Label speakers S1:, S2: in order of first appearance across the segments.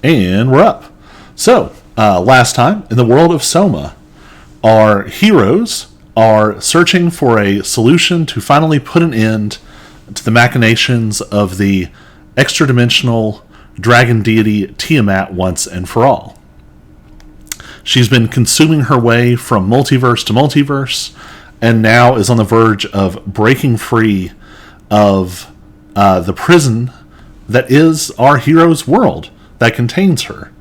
S1: And we're up. So, last time, in the world of Soma, our heroes are searching for a solution to finally put an end to the machinations of the extra dimensional dragon deity Tiamat once and for all. She's been consuming her way from multiverse to multiverse, and now is on the verge of breaking free of the prison that is our hero's world that contains her.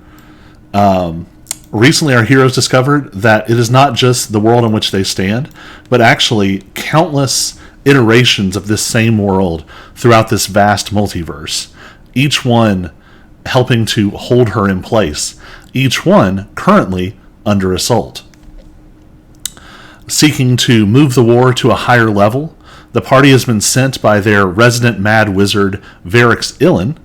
S1: Recently, our heroes discovered that it is not just the world in which they stand, but actually countless iterations of this same world throughout this vast multiverse, each one helping to hold her in place, each one currently under assault. Seeking to move the war to a higher level, the party has been sent by their resident mad wizard, Varix Ilin,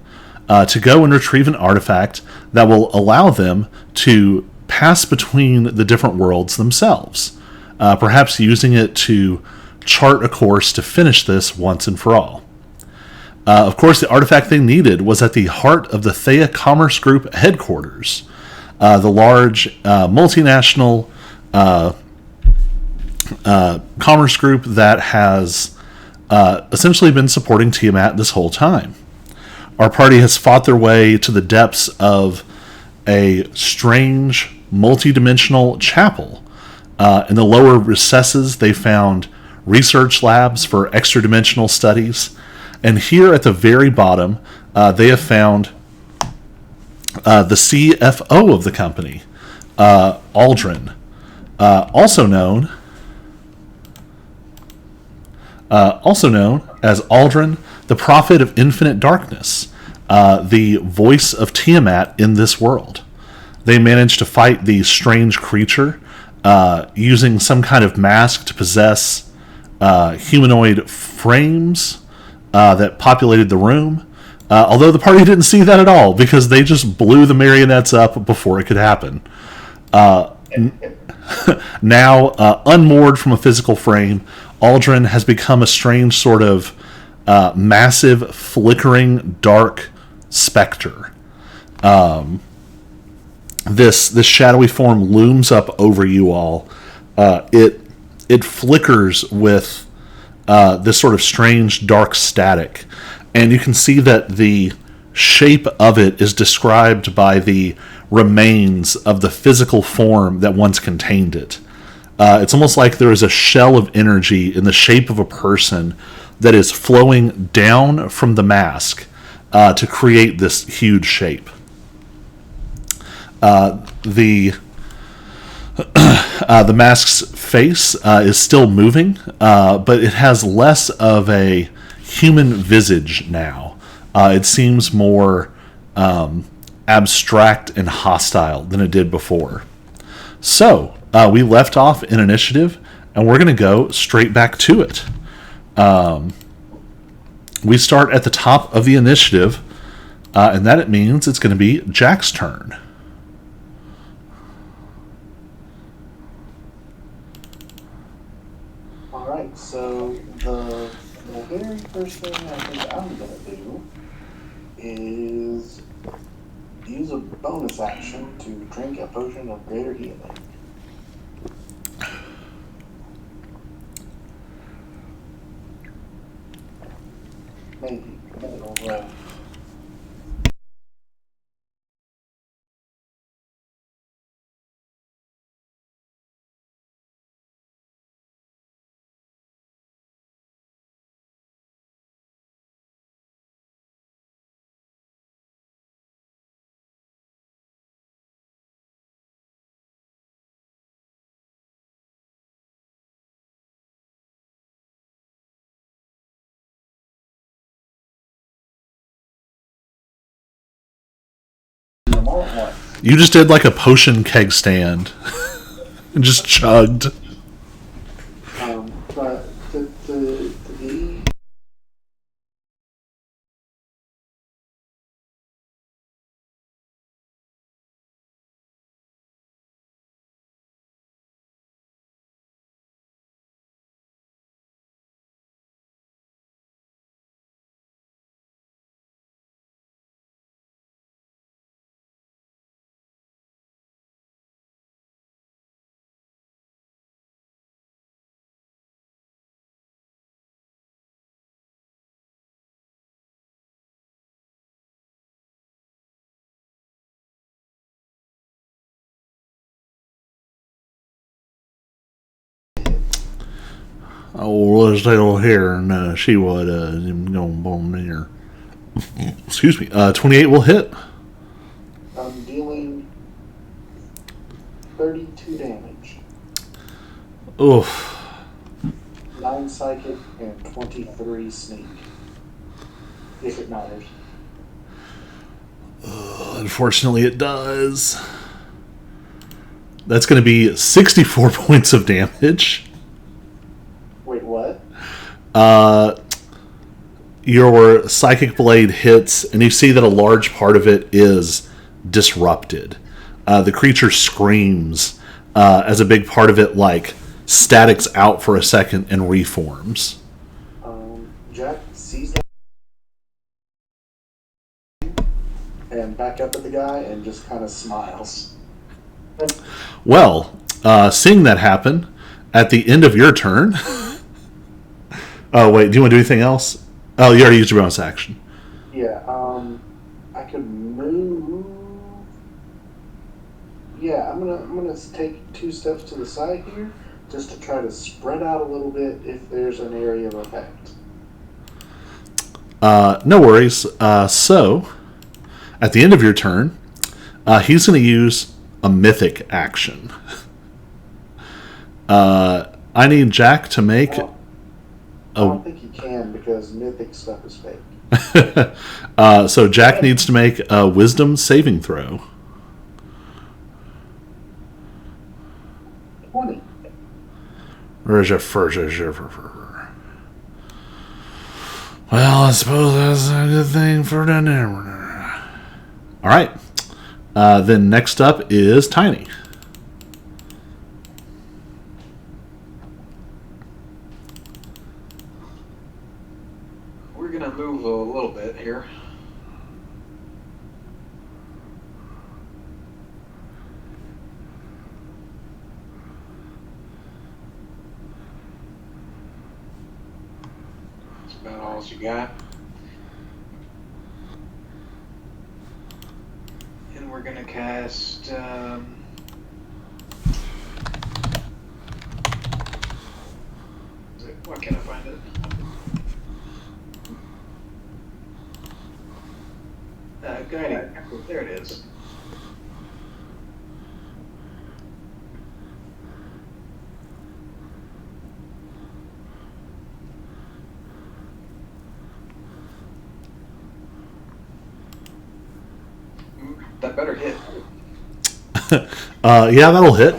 S1: to go and retrieve an artifact that will allow them to pass between the different worlds themselves, perhaps using it to chart a course to finish this once and for all. Of course, the artifact they needed was at the heart of the Thea Commerce Group headquarters, the large multinational commerce group that has essentially been supporting Tiamat this whole time. Our party has fought their way to the depths of a strange, multi-dimensional chapel. In the lower recesses, they found research labs for extra-dimensional studies. And here at the very bottom, they have found the CFO of the company, Aldrin, also known as Aldrin, the Prophet of Infinite Darkness, the voice of Tiamat in this world. They managed to fight the strange creature using some kind of mask to possess humanoid frames that populated the room. Although the party didn't see that at all because they just blew the marionettes up before it could happen. Now, unmoored from a physical frame, Aldrin has become a strange sort of massive, flickering, dark specter. This shadowy form looms up over you all. It flickers with this sort of strange, dark static, and you can see that the shape of it is described by the remains of the physical form that once contained it. It's almost like there is a shell of energy in the shape of a person that is flowing down from the mask to create this huge shape. The mask's face is still moving, but it has less of a human visage now. It seems more abstract and hostile than it did before. So, we left off in initiative, and we're going to go straight back to it. We start at the top of the initiative, and that it means it's going to be Jack's turn.
S2: Alright, so the very first thing I think I'm going to do is use a bonus action to drink a potion of greater healing. Maybe it'll all at once.
S1: You just did like a potion keg stand and just chugged.
S2: But to be
S1: Oh, let's stay over here and see what going on there. Excuse me. 28 will hit.
S2: I'm dealing 32 damage.
S1: Oof.
S2: 9 psychic and 23 sneak. If it matters.
S1: Unfortunately, it does. That's going to be 64 points of damage.
S2: Wait, what?
S1: Your psychic blade hits, and you see that a large part of it is disrupted. The creature screams as a big part of it, like, statics out for a second and reforms.
S2: Jack sees that and back up at the guy and just kind of smiles.
S1: Well, seeing that happen, at the end of your turn... Oh, wait, do you want to do anything else? Oh, you already used your bonus action.
S2: Yeah, I could move. Yeah, I'm gonna take 2 steps to the side here, just to try to spread out a little bit if there's an area of effect.
S1: No worries. So, at the end of your turn, he's going to use a mythic action. I need Jack to make...
S2: I don't think you can because mythic stuff is fake.
S1: So Jack needs to make a wisdom saving throw.
S2: 20.
S1: Well, I suppose that's a good thing for the narrator. All right. Then next up is Tiny.
S3: We're going to move a little bit here. That's about all you got. And we're going to cast... why can't I find it? Guiding. There it is. That better hit.
S1: Yeah, that'll hit.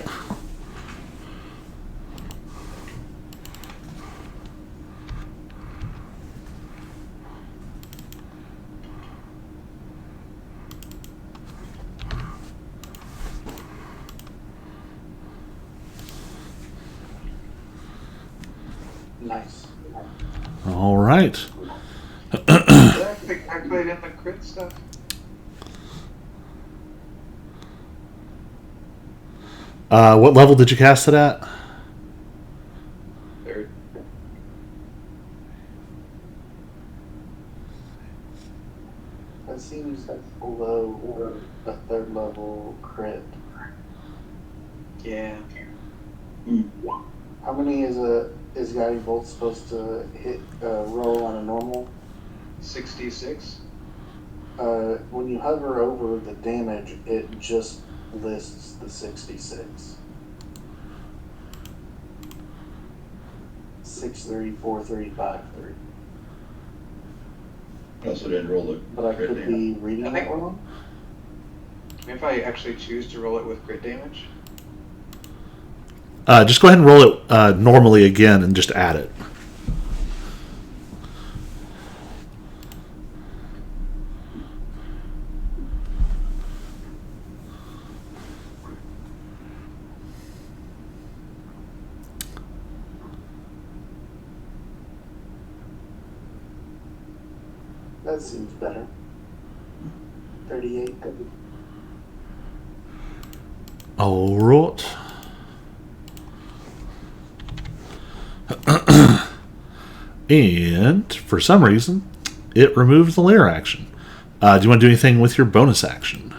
S2: Nice.
S1: All right.
S3: Did I have to calculate in the crit stuff?
S1: What level did you cast it at?
S3: Third.
S2: That seems below a 3rd level crit.
S3: Yeah.
S2: How many is Guiding Bolt supposed to hit roll on a normal?
S3: 66.
S2: When you hover over the damage, it just lists the 66. 6-3, 4-3, 5-3.
S4: I also didn't roll the
S2: But I
S4: crit
S2: could
S4: damage.
S2: be reading
S3: I think-
S2: that wrong.
S3: If I actually choose to roll it with crit damage.
S1: Just go ahead and roll it normally again and just add it.
S2: That seems better. 38.
S1: All right. And for some reason, it removed the lair action. Do you want to do anything with your bonus action?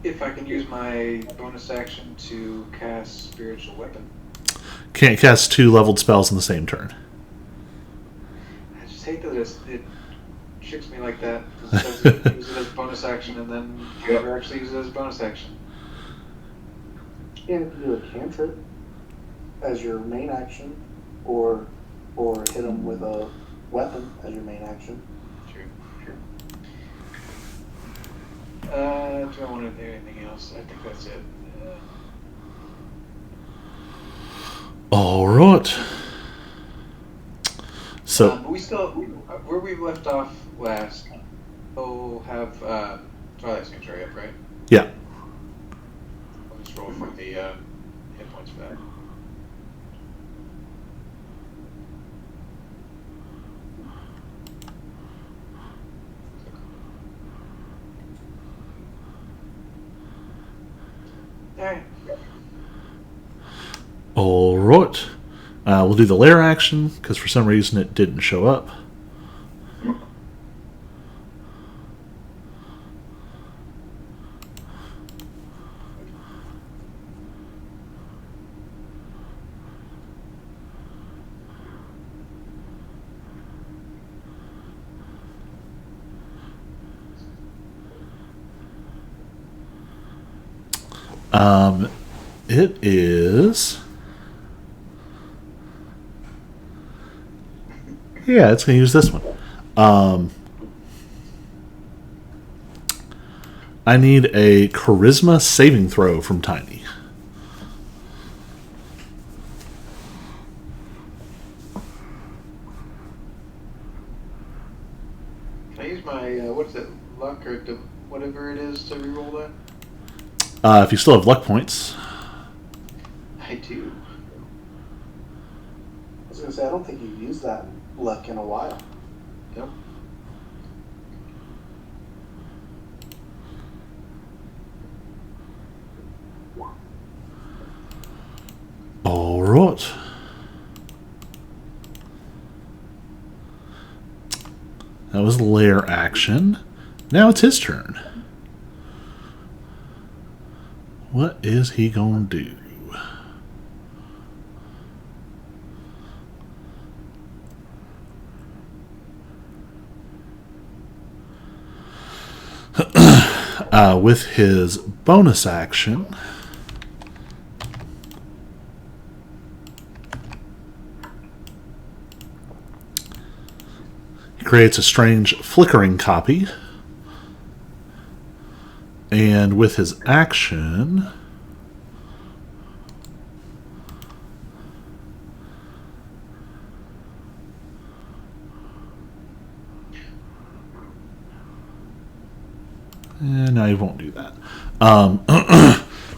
S3: if I can use my bonus action to cast Spiritual Weapon.
S1: Can't cast 2 leveled spells in the same turn.
S3: I just hate that it tricks me like that. Because it says use it as bonus action, and then you never actually use it as bonus action.
S2: And if you do a cantrip as your main action, or hit them with a weapon as your main action.
S3: True. Do I want to do anything else? I think that's it.
S1: All right. So
S3: But we still, where we left off last, we'll have Twilight Sanctuary up, right?
S1: yeah.
S3: I'll just roll for the hit points for that. Alright.
S1: All right. We'll do the lair action because for some reason it didn't show up. It is. Yeah, it's going to use this one. I need a charisma saving throw from Tiny.
S3: Can I use my, what is it, luck or whatever it is to reroll that?
S1: If you still have luck points.
S3: I do.
S2: I was going to say, I don't think you've used that luck in a while.
S3: Yep.
S1: All right. That was lair action. Now it's his turn. What is he going to do? With his bonus action, he creates a strange flickering copy. And with his action, no, he won't do that.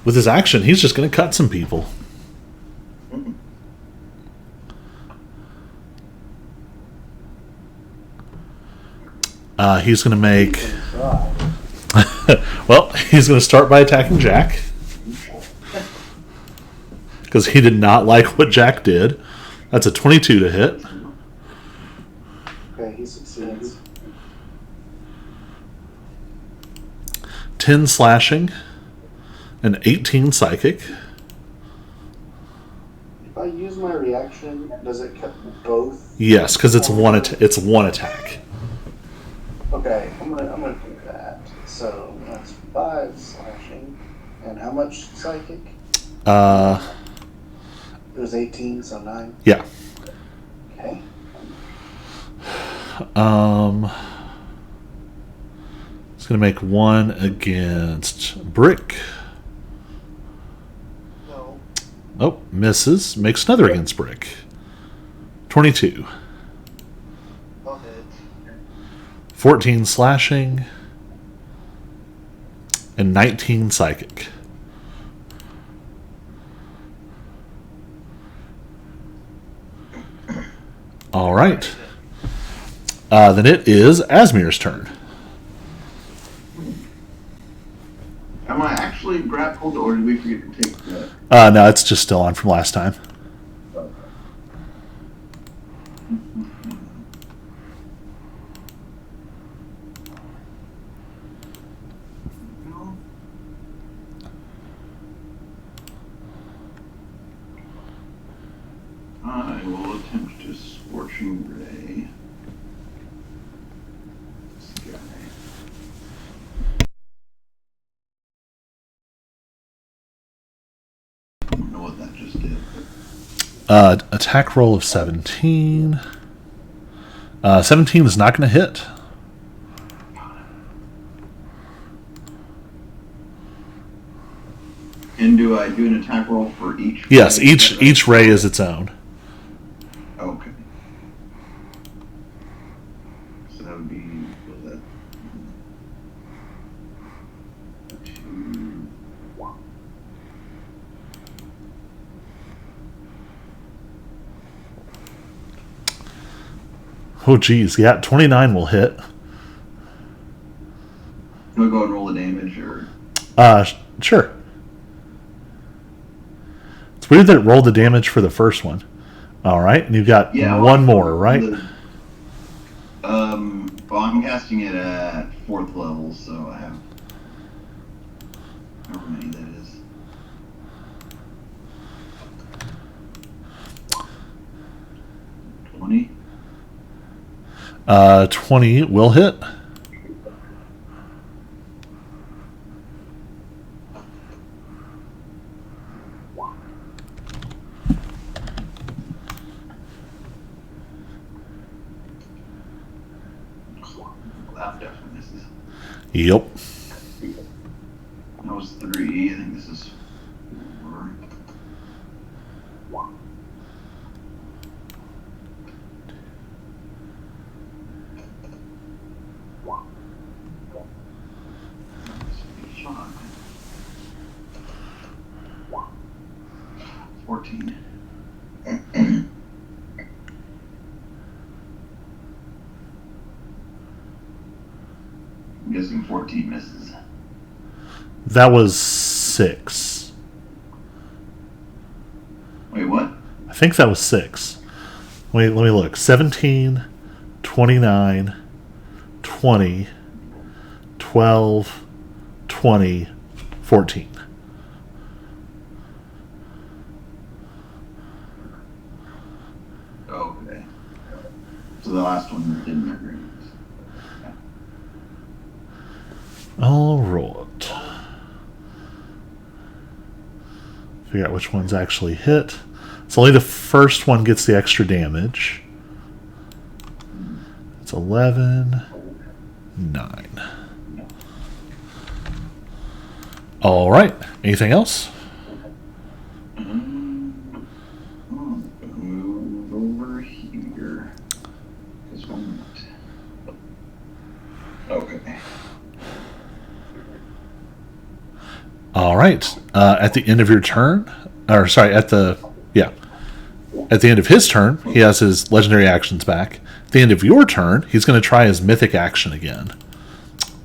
S1: With his action, he's just going to cut some people. He's going to make... well, he's going to start by attacking Jack. Because he did not like what Jack did. That's a 22 to hit.
S2: Okay, he succeeds.
S1: 10 slashing. An 18 psychic.
S2: If I use my reaction, does it cut both?
S1: Yes, because it's one attack.
S2: Okay, I'm gonna do that. So that's 5 slashing, and how much psychic? It was 18, so 9.
S1: Yeah.
S2: Okay.
S1: It's gonna make one against Brick.
S3: No.
S1: Oh, misses. Makes another against Brick. 22.
S3: I'll hit.
S1: 14 slashing. And 19 psychic. All right. Then it is Asmir's turn.
S4: Am I actually grappled, or did we forget to take that?
S1: No, it's just still on from last time.
S4: Scorching Ray. This guy. I don't know what that just did.
S1: Attack roll of 17. 17 is not going to hit.
S4: And do I do an attack roll for each?
S1: Yes,
S4: ray?
S1: each ray is its own.
S4: Okay. So that would be, what was that? 2.
S1: Oh, geez. Yeah, 29 will hit.
S4: Do I go and roll the damage, or?
S1: Sure. It's weird that it rolled the damage for the first one. All right, and you've got one more, right?
S4: Well, I'm casting it at 4th level, so I have however many that is. $20.
S1: 20 will hit.
S4: That definitely misses.
S1: Yep.
S4: That was 3. I think this is 4. This is 5. 14. I'm guessing 14 misses.
S1: That was 6.
S4: Wait, what?
S1: I think that was 6. Wait, let me look. 17, 29, 20, 12, 20, 14.
S4: Okay. So the last one didn't agree.
S1: All right. Figure out which ones actually hit. So only the first one gets the extra damage. It's 11, 9. All right. Anything else?
S4: Move over here. This one. Okay.
S1: All right. At the end of your turn, or sorry, at the end of his turn, he has his legendary actions back. At the end of your turn, he's going to try his mythic action again.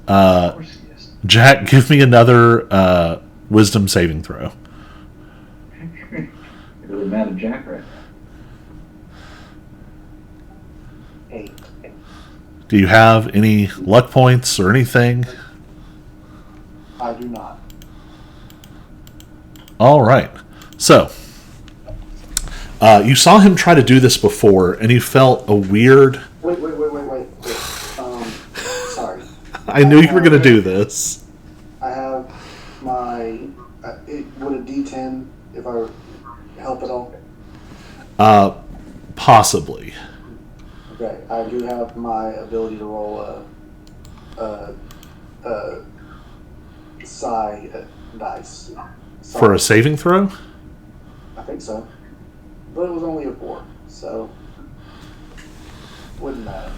S4: Of course he is.
S1: Jack, give me another wisdom saving throw.
S4: You're really mad at Jack right now.
S2: 8.
S1: Do you have any luck points or anything?
S2: I do not.
S1: All right. So, you saw him try to do this before, and you felt a weird...
S2: Wait. Sorry.
S1: I knew you were going to do this.
S2: I have my. Would a D10 if I help at all?
S1: Possibly.
S2: Okay, I do have my ability to roll a psi dice.
S1: For a saving throw?
S2: I think so. But it was only a 4, so wouldn't matter.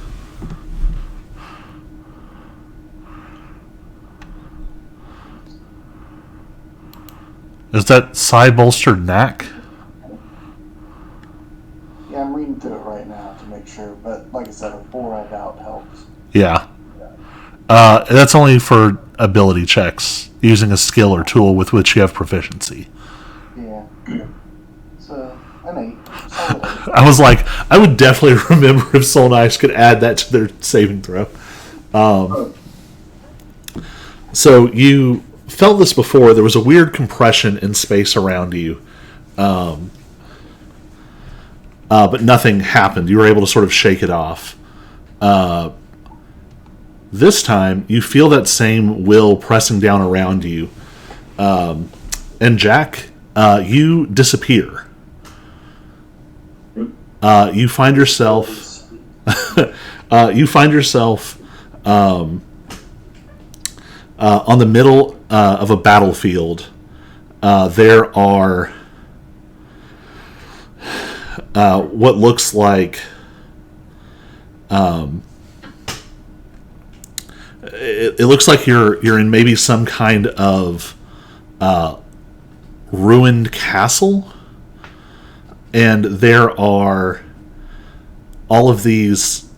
S1: Is that psi bolstered knack?
S2: Yeah, I'm reading through it right now to make sure, but like I said, a 4 I doubt helps.
S1: Yeah. That's only for ability checks, using a skill or tool with which you have proficiency.
S2: Yeah. So, an 8. Solid 8.
S1: I was like, I would definitely remember if Soul Knives could add that to their saving throw. So you felt this before. There was a weird compression in space around you. but nothing happened. You were able to sort of shake it off. This time, you feel that same will pressing down around you. And Jack, you disappear. You find yourself... on the middle of a battlefield. There are what looks like it looks like you're in maybe some kind of ruined castle, and there are all of these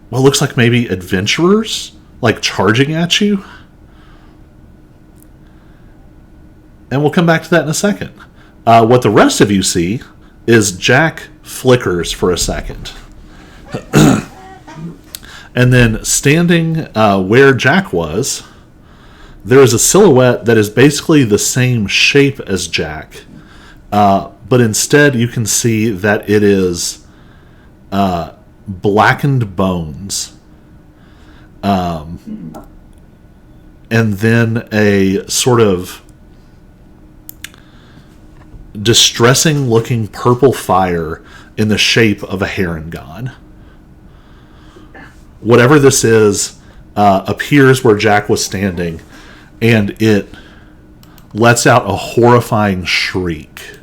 S1: what looks like maybe adventurers like charging at you. And we'll come back to that in a second. What the rest of you see is Jack flickers for a second. And then standing where Jack was, there is a silhouette that is basically the same shape as Jack. But instead you can see that it is blackened bones. And then a sort of distressing looking purple fire in the shape of a heron god. Whatever this is appears where Jack was standing, and it lets out a horrifying shriek.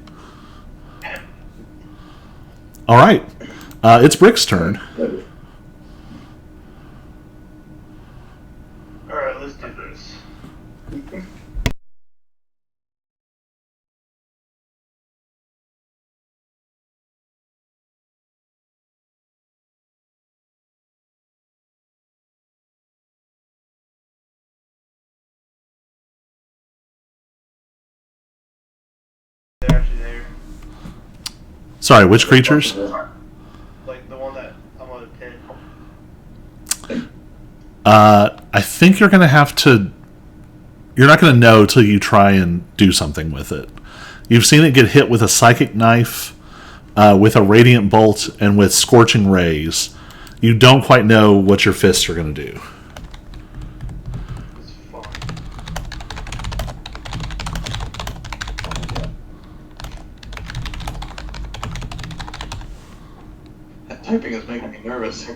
S1: All right, it's Brick's turn.
S5: Alright, let's do this. They're actually there.
S1: Sorry, which creatures?
S5: Like the one that I'm on a pin.
S1: I think you're going to have to... You're not going to know till you try and do something with it. You've seen it get hit with a psychic knife, with a radiant bolt, and with scorching rays. You don't quite know what your fists are going to do.
S5: It's fun.
S3: That typing is making me nervous.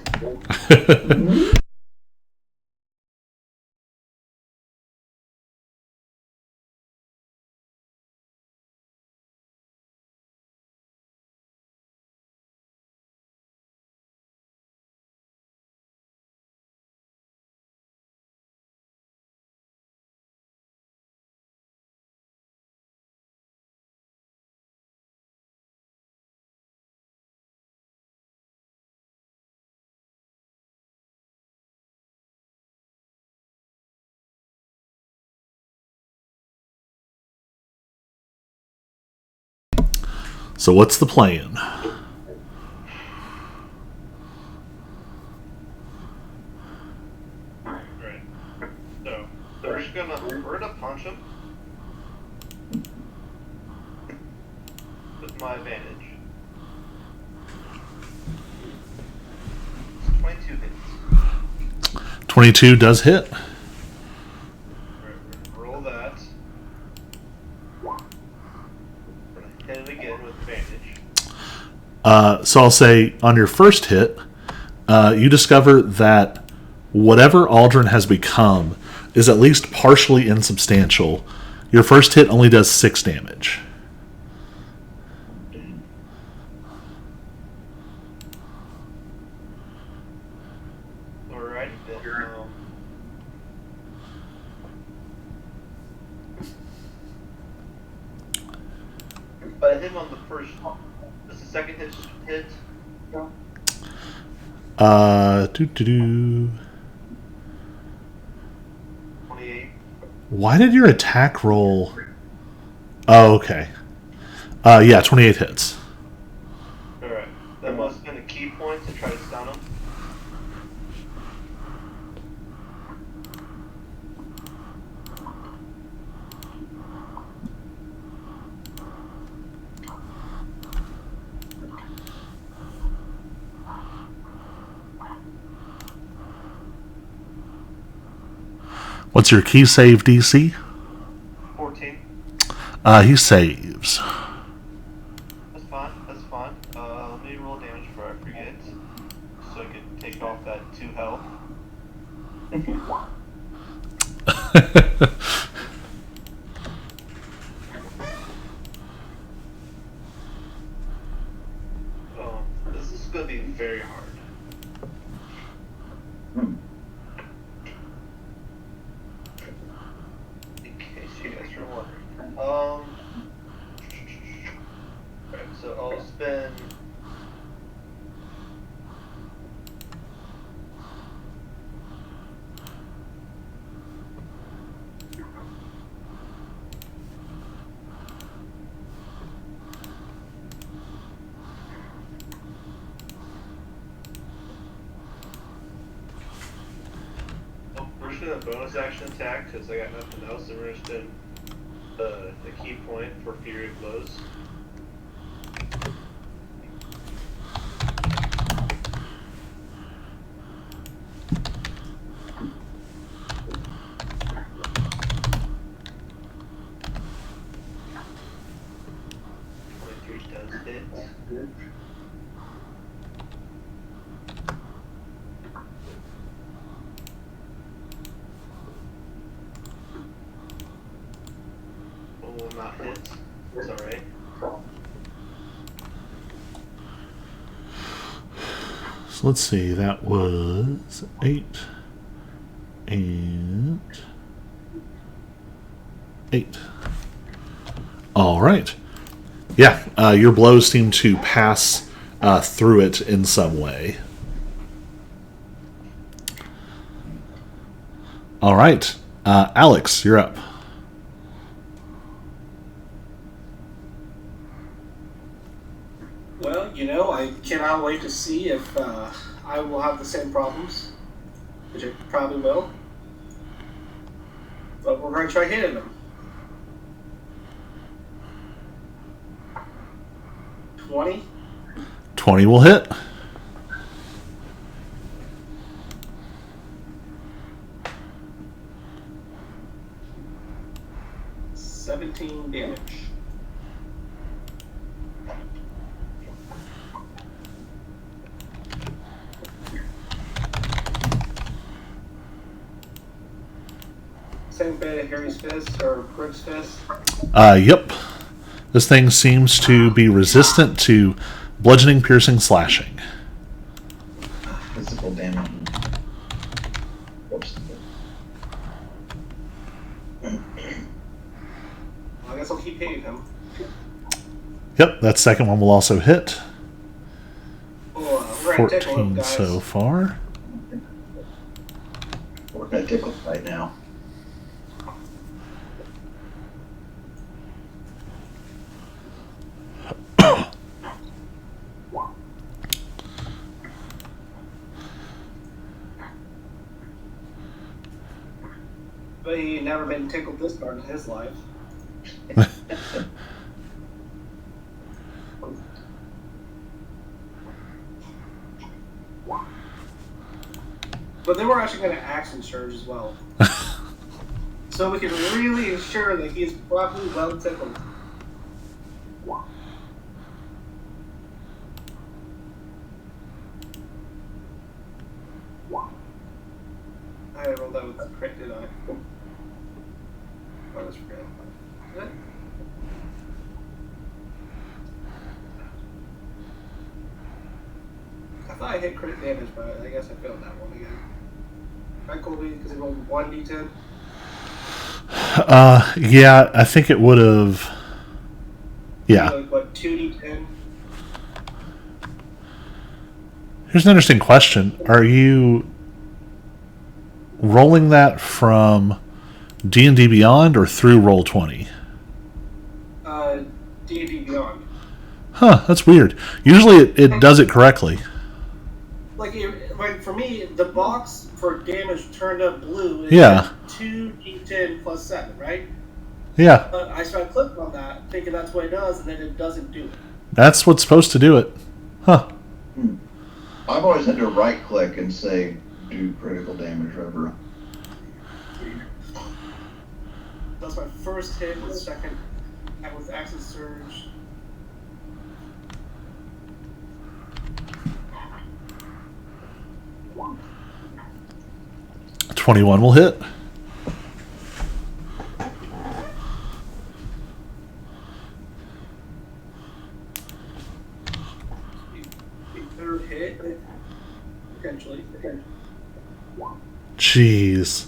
S1: So what's the plan?
S5: Right. So, we're gonna punch him. With my advantage. It's 22 hits.
S1: 22 does hit.
S5: Right, we're gonna roll that. We're gonna hit it again with advantage.
S1: So I'll say on your first hit, you discover that whatever Aldrin has become is at least partially insubstantial. Your first hit only does 6 damage.
S5: Alright, then, but I hit him on the first. Does the second hit just hit?
S1: Doo-doo-doo.
S5: 28.
S1: Why did your attack roll... Oh, okay. Yeah, 28 hits.
S5: Alright. That must have been a key point to try to stun him.
S1: What's your key save DC?
S5: 14.
S1: He saves.
S5: That's fine. That's fine. Let me roll damage before I forget, so I can take off that 2 health. This is going to be very hard. In case you guys are wondering. Right, so I'll spend. We're just gonna bonus action attack because I got nothing else, and we're just doing the key point for Fury Blows. Does hit. Will not hit. It's alright.
S1: So let's see. That was 8 and 8. All right. Yeah, your blows seem to pass through it in some way. All right. Alex, you're up.
S6: Well, I cannot wait to see if I will have the same problems, which I probably will. But we're going to try hitting them. 20.
S1: 20 will hit.
S6: Damage. Same fate as Harry's fist or Brick's fist.
S1: Yep. This thing seems to be resistant to bludgeoning, piercing, slashing.
S4: Physical damage. Oops.
S6: I guess I'll keep hitting him.
S1: Yep, that second one will also hit.
S6: Oh, we're gonna tickle him,
S1: 14
S6: guys.
S1: so far.
S4: We're gonna tickle right now.
S6: But he never been tickled this hard in his life. But then we're actually going to action surge as well. So we can really ensure that he's properly well tickled. I rolled that with a crit, did I? Oh, that's great. Did I? I thought I hit crit damage, but I guess I failed that one again. Right, Colby? Because it rolled 1d10?
S1: Yeah, I think it would have. Yeah.
S6: Like, what, 2d10?
S1: Here's an interesting question. Are you rolling that from D&D Beyond or through Roll20?
S6: D&D Beyond.
S1: Huh, that's weird. Usually it does it correctly.
S6: Like for me, the box for damage turned up blue is
S1: Yeah.
S6: 2d10 plus 7, right?
S1: Yeah,
S6: So I clicked on that, thinking that's what it does, and then it doesn't do it.
S1: that's what's supposed to do it. Huh.
S4: I've always had to right click and say do critical damage over.
S6: that's my first hit. The second with Accent Surge.
S1: $21 will hit.
S6: Third hit, potentially.
S1: Jeez.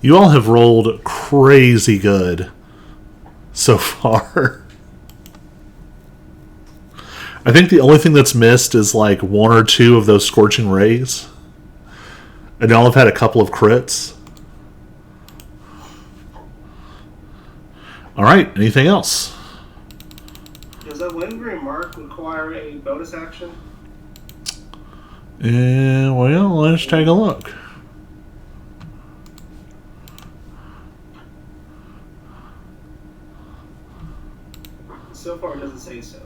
S1: You all have rolled crazy good so far. I think the only thing that's missed is like one or two of those scorching rays. And y'all have had a couple of crits. Alright, anything else?
S6: Does that lingering mark require a bonus action?
S1: Well, let's take a look.
S6: So far, it doesn't say so.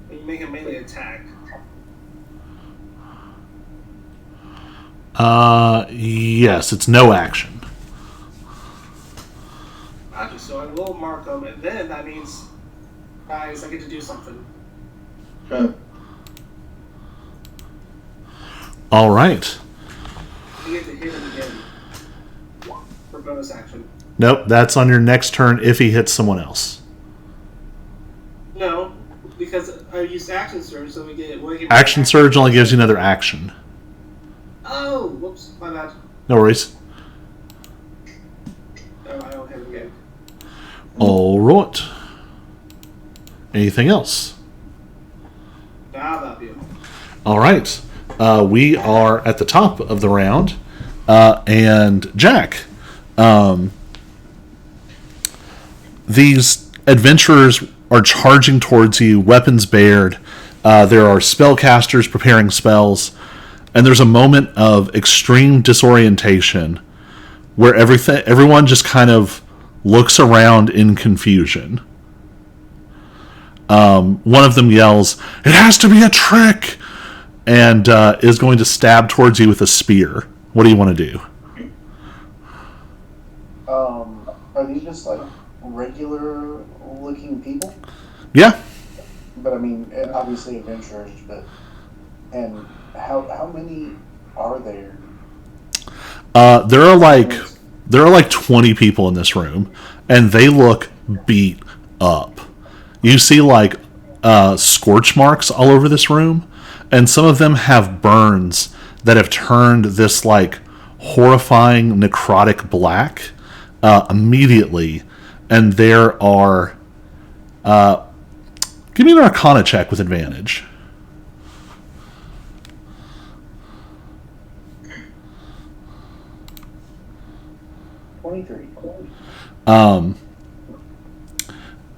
S6: You make a melee attack.
S1: Yes, it's no action.
S6: Gotcha, so I will mark them, and then that means, guys, I get to do something.
S1: All right.
S6: I get to hit him again for bonus action.
S1: Nope, that's on your next turn if he hits someone else.
S6: No, because I used action surge, so we get
S1: Action surge only gives you another action.
S6: Oh, whoops, my bad.
S1: No worries.
S6: Oh, I don't hit him again.
S1: All right. Anything else?
S6: Nah, that'll be it.
S1: All right. We are at the top of the round. And Jack, these adventurers are charging towards you, weapons bared. There are spellcasters preparing spells. And there's a moment of extreme disorientation where everyone just kind of looks around in confusion. One of them yells, "It has to be a trick!" and is going to stab towards you with a spear. What do you want to do?
S2: Are these just like regular looking people?
S1: Yeah.
S2: But I mean, obviously adventurers, but and how many are there?
S1: There are like 20 people in this room, and they look beat up. You see like scorch marks all over this room, and some of them have burns that have turned this like horrifying necrotic black immediately. And there are give me an Arcana check with advantage.
S2: 23.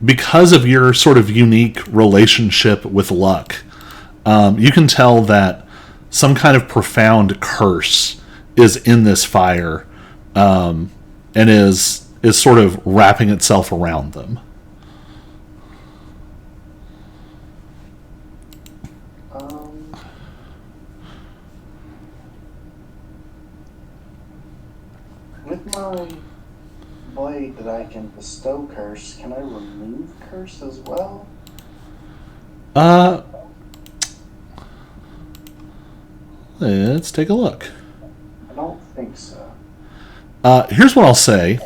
S1: Because of your sort of unique relationship with luck, you can tell that some kind of profound curse is in this fire, and is sort of wrapping itself around them.
S2: With my blade that I can bestow curse, can I remove curse as well?
S1: Let's take a look.
S2: I don't think so.
S1: Here's what I'll say.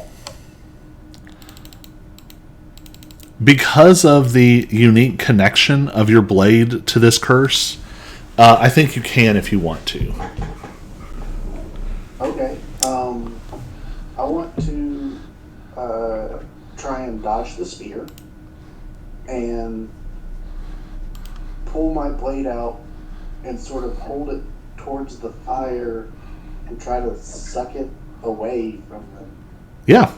S1: Because of the unique connection of your blade to this curse, I think you can if you want to.
S2: Okay. I want to try and dodge the spear and pull my blade out and sort of hold it towards the fire and try to suck it away from
S1: Yeah.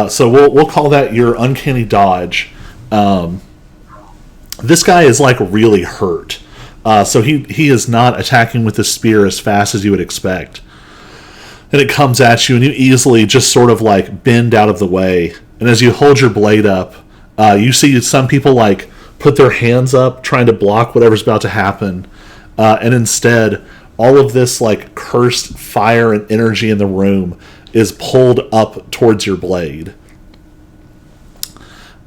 S1: So we'll call that your uncanny dodge. This guy is like really hurt. So he is not attacking with the spear as fast as you would expect. And it comes at you, and you easily just sort of like bend out of the way. And as you hold your blade up, you see some people like put their hands up trying to block whatever's about to happen. And instead, all of this like cursed fire and energy in the room is pulled up towards your blade.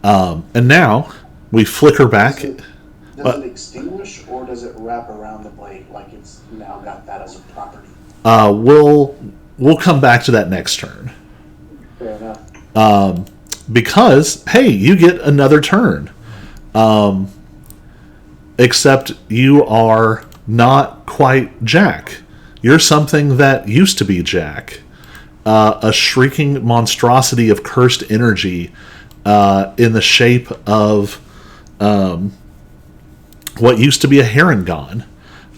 S1: And now we flicker back.
S2: Does it extinguish, or does it wrap around the blade like it's now got that as a property?
S1: We'll come back to that next turn.
S2: Fair enough.
S1: Because, hey, you get another turn. Except you are not quite Jack. You're something that used to be Jack. A shrieking monstrosity of cursed energy in the shape of what used to be a Herringon.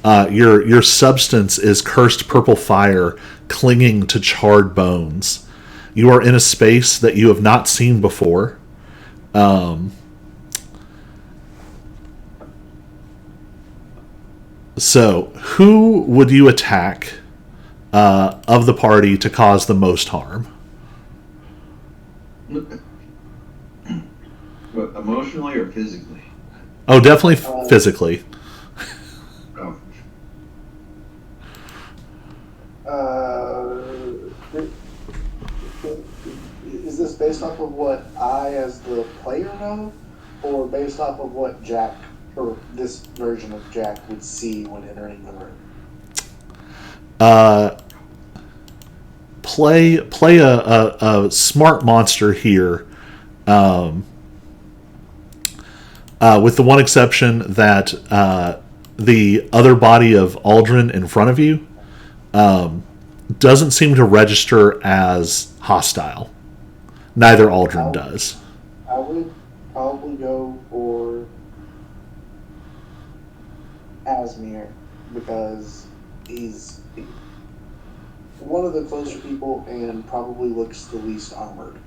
S1: Your substance is cursed purple fire clinging to charred bones. You are in a space that you have not seen before. So, who would you attack of the party to cause the most harm?
S4: What, emotionally or physically?
S1: Oh, definitely physically.
S4: Oh.
S2: Is this based off of what I, as the player, know, or based off of what Jack, or this version of Jack, would see when entering the room?
S1: Play a smart monster here, with the one exception that the other body of Aldrin in front of you doesn't seem to register as hostile. Neither Aldrin does.
S2: I would probably go for Asmir, because he's one of the closer people and probably looks the least armored.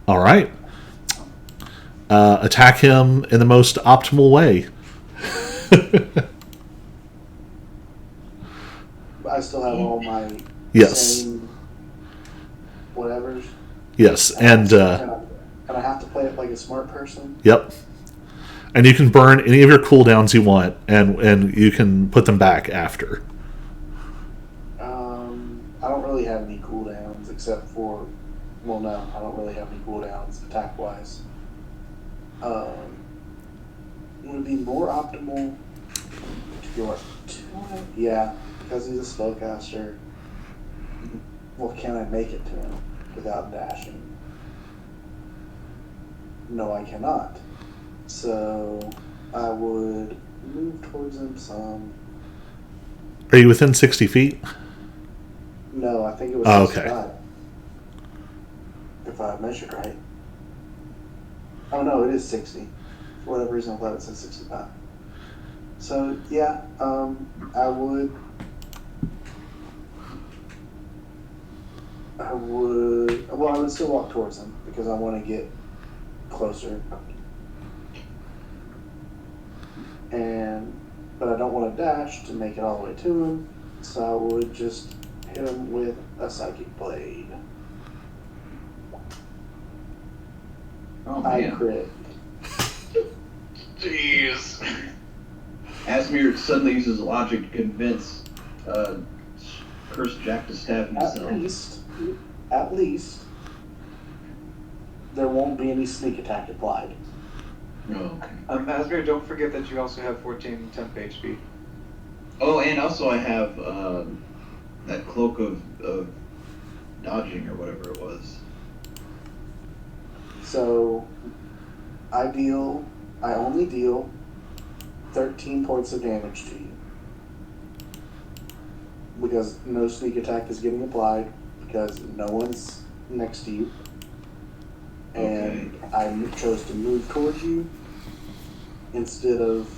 S1: All right. Attack him in the most optimal way.
S2: I still have all my
S1: Yes.
S2: same whatevers.
S1: Yes, and
S2: And I have to play it like a smart person.
S1: yep. And you can burn any of your cooldowns you want, and you can put them back after.
S2: I don't really have any cooldowns except for, well, no, I don't really have any cooldowns attack wise. Would it be more optimal to go up to him? Yeah, because he's a spellcaster. Well, can I make it to him without dashing? No, I cannot. So I would move towards him some.
S1: Are you within 60 feet?
S2: No, I think it was
S1: Oh, okay.
S2: 65. If I measured right. Oh no, it is 60. For whatever reason, I thought it said 65. So yeah, I would. Well, I would still walk towards him because I want to get closer. But I don't want to dash to make it all the way to him, so I would just hit him with a psychic blade.
S4: Oh,
S2: I
S4: man.
S2: crit.
S5: Jeez.
S4: Asmir suddenly uses logic to convince Cursed Jack to stab himself.
S2: At least, there won't be any sneak attack applied.
S4: Oh, okay.
S3: Asmir, don't forget that you also have 14 temp HP.
S4: Oh, and also I have that cloak of dodging or whatever it was.
S2: So, I only deal 13 points of damage to you. Because no sneak attack is getting applied, because no one's next to you. And I chose to move towards you instead of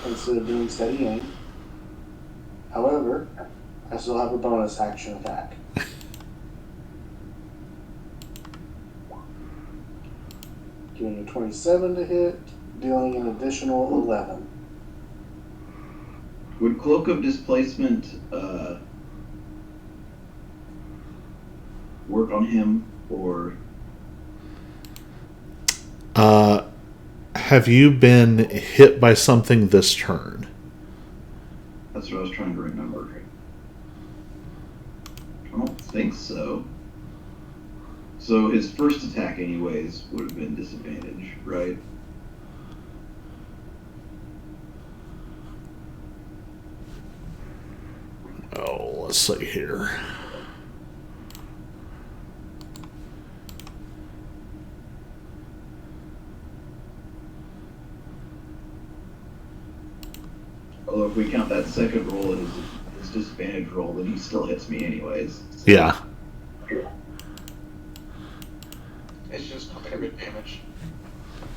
S2: doing steady aim. However, I still have a bonus action attack. Giving a 27 to hit, dealing an additional 11.
S4: Would Cloak of Displacement work on him, or
S1: have you been hit by something this turn?
S4: that's what I was trying to remember. I don't think so. So his first attack, anyways, would have been disadvantage, right?
S1: Oh, let's see here.
S4: Although if we count that second roll as his disadvantage roll, then he still hits me anyways.
S1: Yeah.
S3: It's just comparative damage.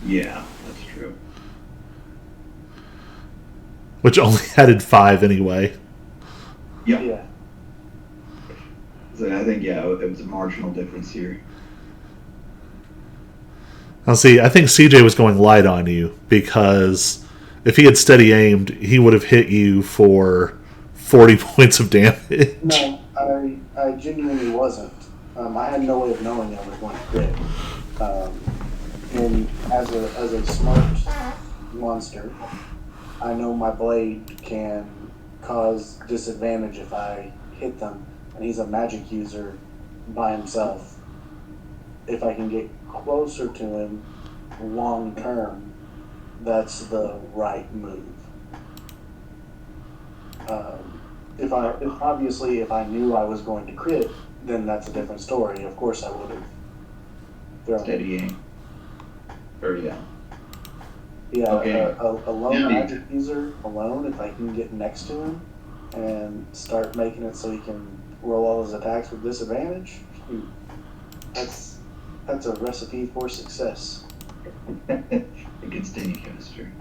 S4: Yeah, that's true.
S1: Which only added 5 anyway.
S4: Yeah.
S2: Yeah.
S4: So I think, yeah, it was a marginal difference here.
S1: Now, see, I think CJ was going light on you because if he had steady aimed, he would have hit you for 40 points of damage.
S2: No, I genuinely wasn't. I had no way of knowing I was going to crit. And as a smart monster, I know my blade can cause disadvantage if I hit them, and he's a magic user by himself. If I can get closer to him long term, that's the right move. If I knew I was going to crit, then that's a different story. Of course, I would have thrown.
S4: Steady aim. Or, yeah.
S2: Yeah,
S4: Okay.
S2: a lone
S4: Yeah.
S2: magic user alone, if I can get next to him and start making it so he can roll all his attacks with disadvantage, that's a recipe for success.
S4: It gets any faster.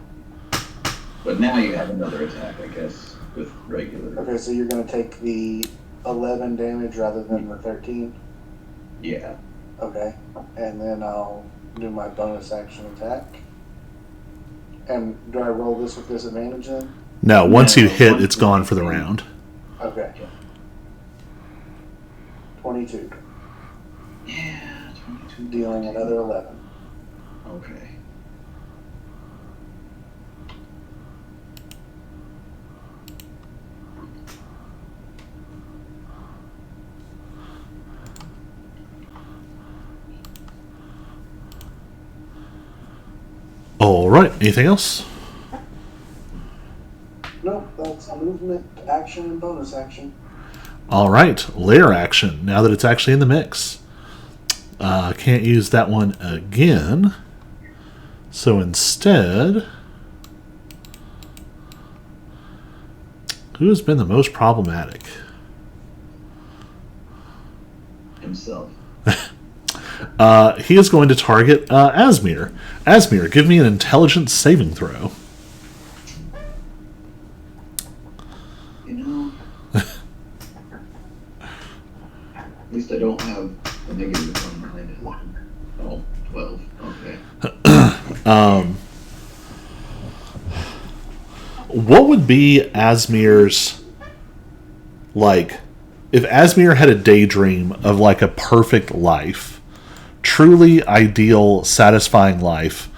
S4: But now you have another attack, I guess, with regular.
S2: Okay, so you're going to take the 11 damage rather than the 13?
S4: Yeah.
S2: Okay, and then I'll do my bonus action attack. And do I roll this with disadvantage then?
S1: No, once
S4: No,
S1: you hit,
S4: once
S1: it's
S4: you
S1: gone
S4: hit.
S1: for the round.
S2: Okay.
S4: Yeah.
S2: 22,
S4: Yeah, 22.
S2: dealing another 11.
S4: Okay.
S1: All right. Anything else?
S2: Nope, that's movement, action, and bonus action.
S1: All right. Lair action. Now that it's actually in the mix. Can't use that one again. So instead, who has been the most problematic?
S4: Himself.
S1: He is going to target Asmir. Asmir, give me an intelligence saving throw.
S4: You know. At least I don't have a negative one behind it. Oh, 12. Okay.
S1: What would be Asmir's, like, if Asmir had a daydream of like a perfect life, truly ideal, satisfying life,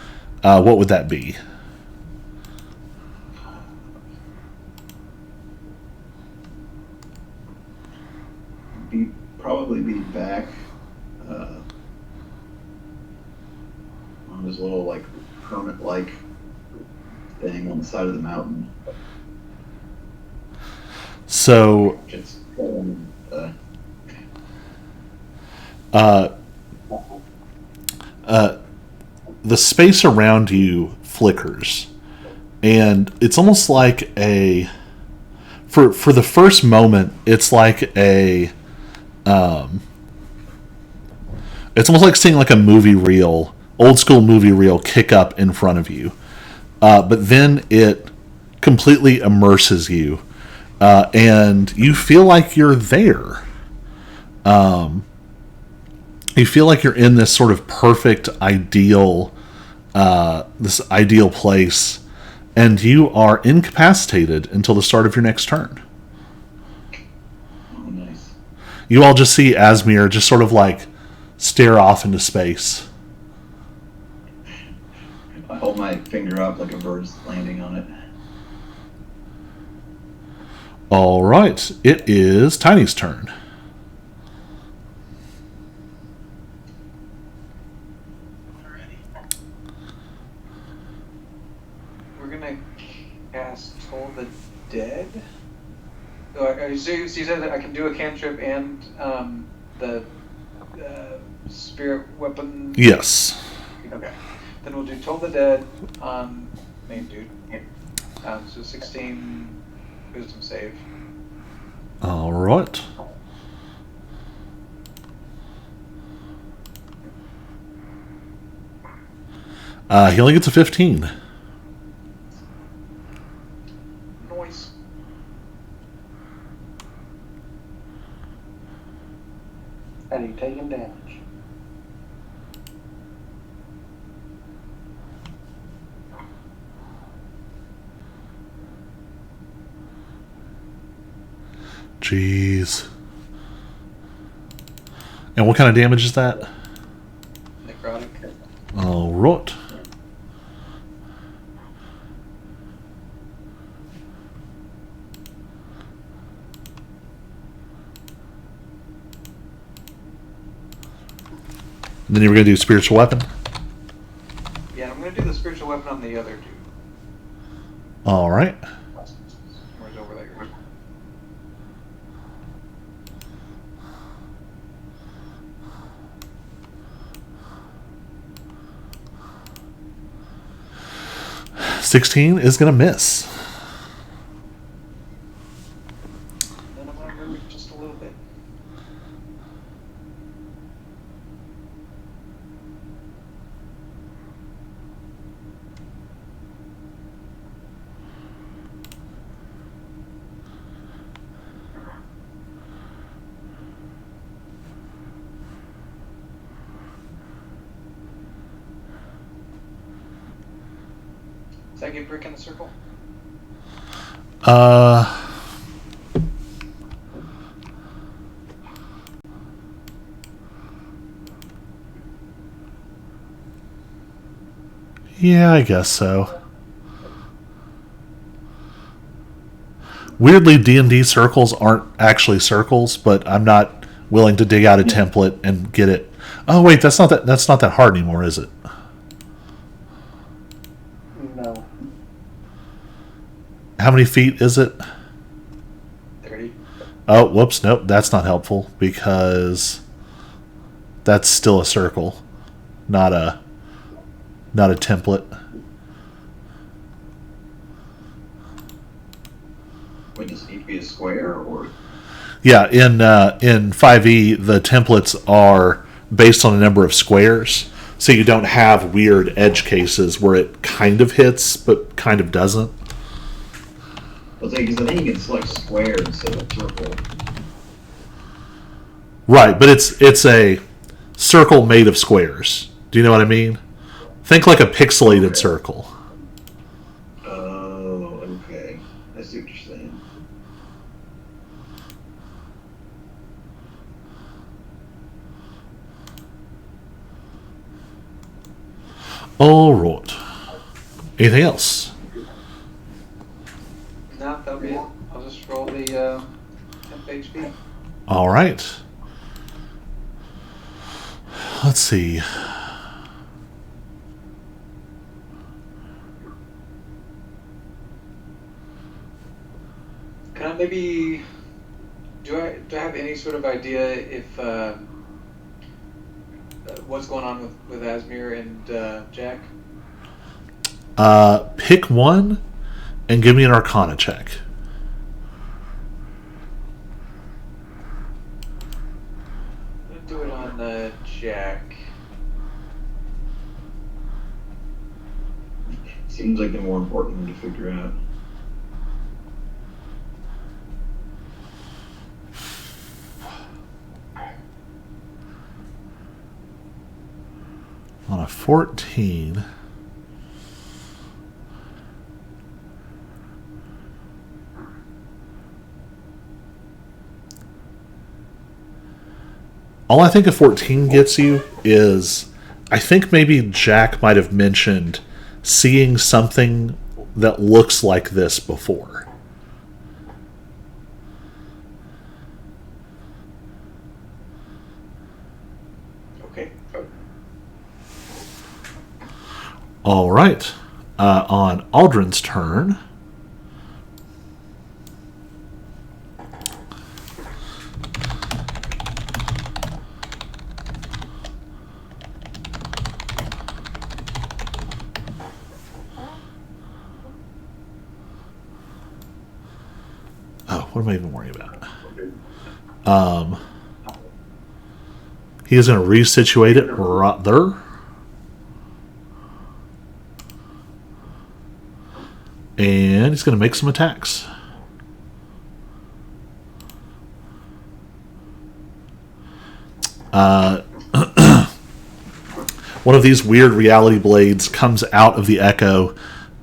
S1: what would that be?
S4: Probably be back on this little like hermit-like thing on the side of the mountain.
S1: So,
S4: Just
S1: the space around you flickers, and it's almost like for the first moment, it's like it's almost like seeing like a movie reel, old school movie reel, kick up in front of you, but then it completely immerses you, and you feel like you're there. You feel like you're in this sort of perfect, ideal this ideal place, and you are incapacitated until the start of your next turn.
S4: Oh, nice.
S1: You all just see Asmir just sort of like stare off into space.
S4: I hold my finger up like a bird's landing on it.
S1: All right, it is Tiny's turn.
S3: We're gonna cast Toll the Dead. So you said that I can do a cantrip and the spirit weapon.
S1: Yes.
S3: Okay. Then we'll do Toll the Dead on main dude. So 16 wisdom save.
S1: All right. He only gets a 15.
S3: Noise.
S2: And he taking damage.
S1: Jeez. And what kind of damage is that?
S3: Necrotic.
S1: All right. And then you were going to do spiritual weapon?
S3: Yeah, I'm gonna do the spiritual weapon on the other dude.
S1: All right.
S3: Where's over there?
S1: 16 is going to miss.
S3: Then I'm gonna move it just a little bit. Does that get brick in the circle?
S1: Yeah, I guess so. Weirdly, D&D circles aren't actually circles, but I'm not willing to dig out a template and get it. Oh wait, that's not that hard anymore, is it?
S2: No.
S1: How many feet is it?
S3: 30.
S1: Oh, whoops, nope, that's not helpful because that's still a circle, not a template.
S4: Would this need to be a square or?
S1: Yeah, in 5e, the templates are based on a number of squares, so you don't have weird edge cases where it kind of hits but kind of doesn't.
S4: Because I think you can select square instead of circle.
S1: Right, but it's a circle made of squares. Do you know what I mean? Think like a pixelated circle.
S4: Oh, okay. I see what you're saying.
S1: All right. Anything else?
S3: No, that'll be it. I'll just roll the 10th HP.
S1: All right. Let's see.
S3: Can I maybe do I have any sort of idea if what's going on with Asmir and Jack?
S1: Pick one and give me an Arcana check.
S3: I'm gonna do it on Jack.
S4: Seems like the more important one to figure out.
S1: On a 14. All I think a 14 gets you is, I think maybe Jack might have mentioned seeing something that looks like this before.
S3: Okay.
S1: All right. On Aldrin's turn. Oh, what am I even worrying about? He is going to resituate it right there. And he's going to make some attacks. One of these weird reality blades comes out of the echo.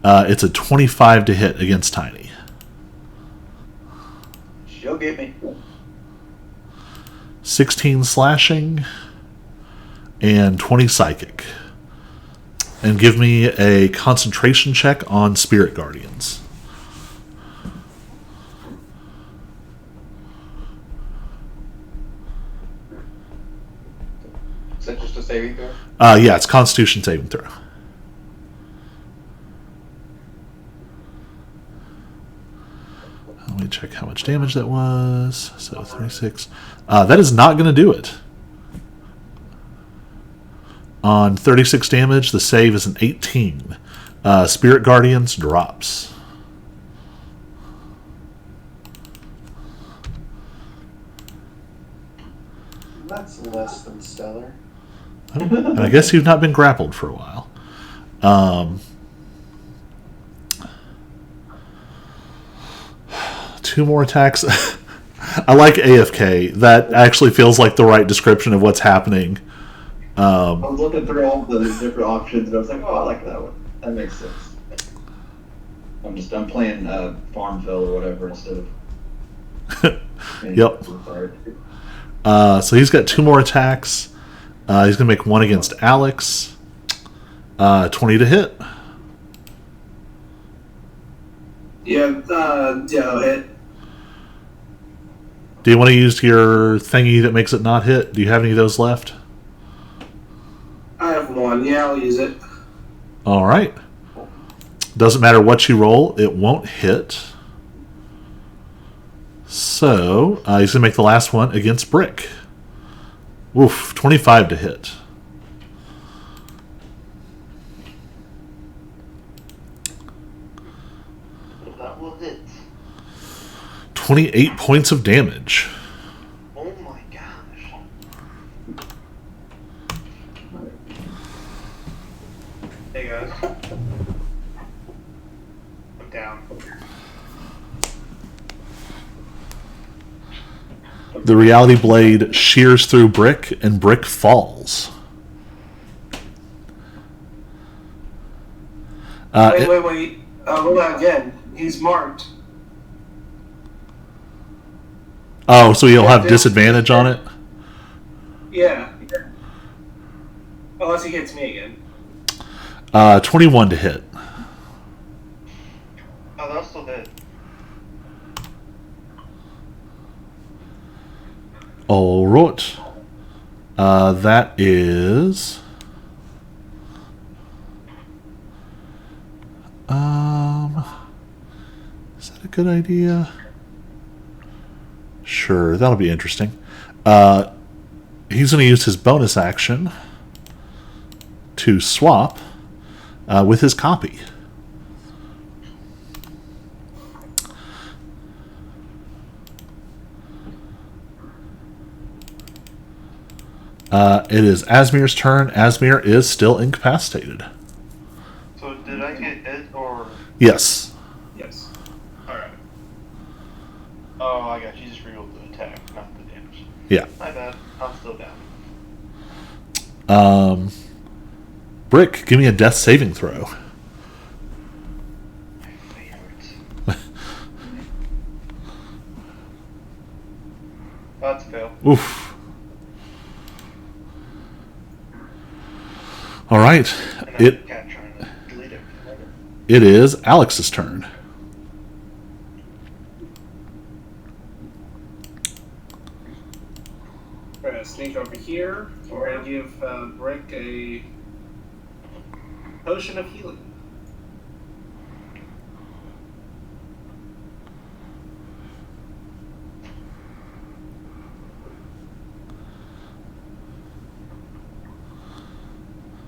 S1: It's a 25 to hit against Tiny.
S3: She'll get me.
S1: 16 slashing and 20 psychic. And give me a concentration check on Spirit Guardians.
S3: Is that just a saving throw?
S1: Yeah, it's Constitution saving throw. Let me check how much damage that was. So 36. That is not going to do it. On 36 damage, the save is an 18. Spirit Guardians drops.
S2: That's less than stellar.
S1: And I guess you've not been grappled for a while. Two more attacks. I like AFK. That actually feels like the right description of what's happening.
S4: I was looking through all the different options, and I was like, oh, I like that one. That makes sense. I'm playing Farmville or whatever instead of.
S1: Yep. So he's got two more attacks. He's going to make one against Alex. 20 to hit.
S6: Yeah, hit.
S1: Do you want to use your thingy that makes it not hit? Do you have any of those left?
S6: I have one. Yeah, I'll use it.
S1: All right. Doesn't matter what you roll, it won't hit. So he's going to make the last one against Brick. Oof, 25 to hit.
S5: That will hit.
S1: 28 points of damage.
S5: Oh my gosh. Hey guys. I'm down.
S1: The reality blade shears through Brick, and Brick falls.
S6: Wait. Roll that again. He's marked.
S1: Oh, so he'll have disadvantage on it?
S6: Yeah. Unless he hits me again.
S1: 21 to hit.
S5: Oh, that's still hit.
S1: All right. That is... is that a good idea? Sure, that'll be interesting. He's going to use his bonus action to swap with his copy. It is Asmir's turn. Asmir is still incapacitated.
S5: So did I get hit or?
S1: Yes.
S6: Yes.
S5: Alright. Oh, I got you. Just rerolled the attack, not the damage.
S1: Yeah.
S5: My bad. I'm still down.
S1: Brick, give me a death saving throw.
S5: My favorite. That's a fail.
S1: Oof. All right.
S5: And
S1: It
S5: I'm cat trying to delete it.
S1: it is Alex's turn.
S6: We're gonna sneak over here. We're gonna give Brick a potion of healing.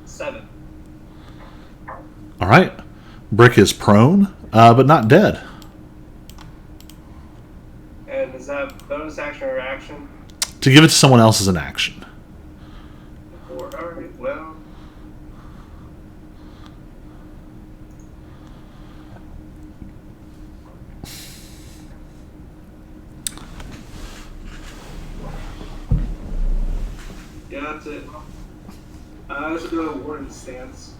S6: Seven.
S1: All right. Brick is prone, but not dead.
S6: And is that bonus action or action?
S1: To give it to someone else is an action.
S6: Or alright, well. Yeah, that's it. I should do a warden stance.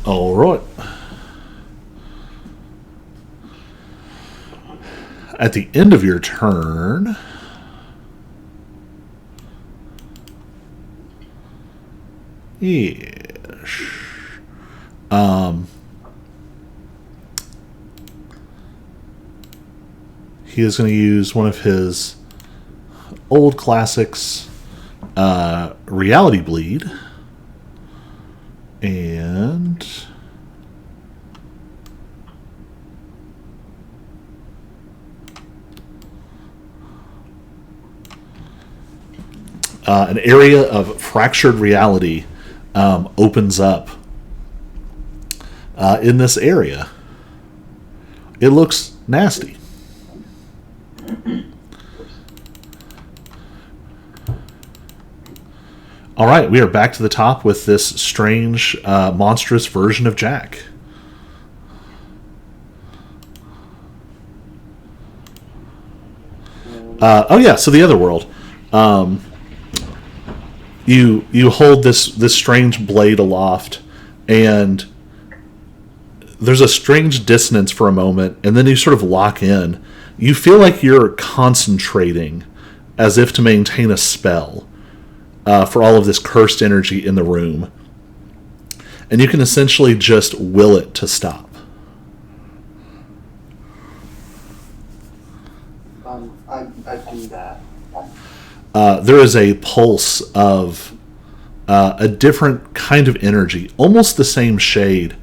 S1: All right. At the end of your turn, yes. He is going to use one of his old classics, Reality Bleed, and an area of fractured reality opens up in this area. It looks nasty. All right, we are back to the top with this strange, monstrous version of Jack. Oh yeah, so the other world. You hold this strange blade aloft, and there's a strange dissonance for a moment, and then you sort of lock in. You feel like you're concentrating, as if to maintain a spell, for all of this cursed energy in the room. And you can essentially just will it to stop.
S2: I do that.
S1: There is a pulse of a different kind of energy, almost the same shade.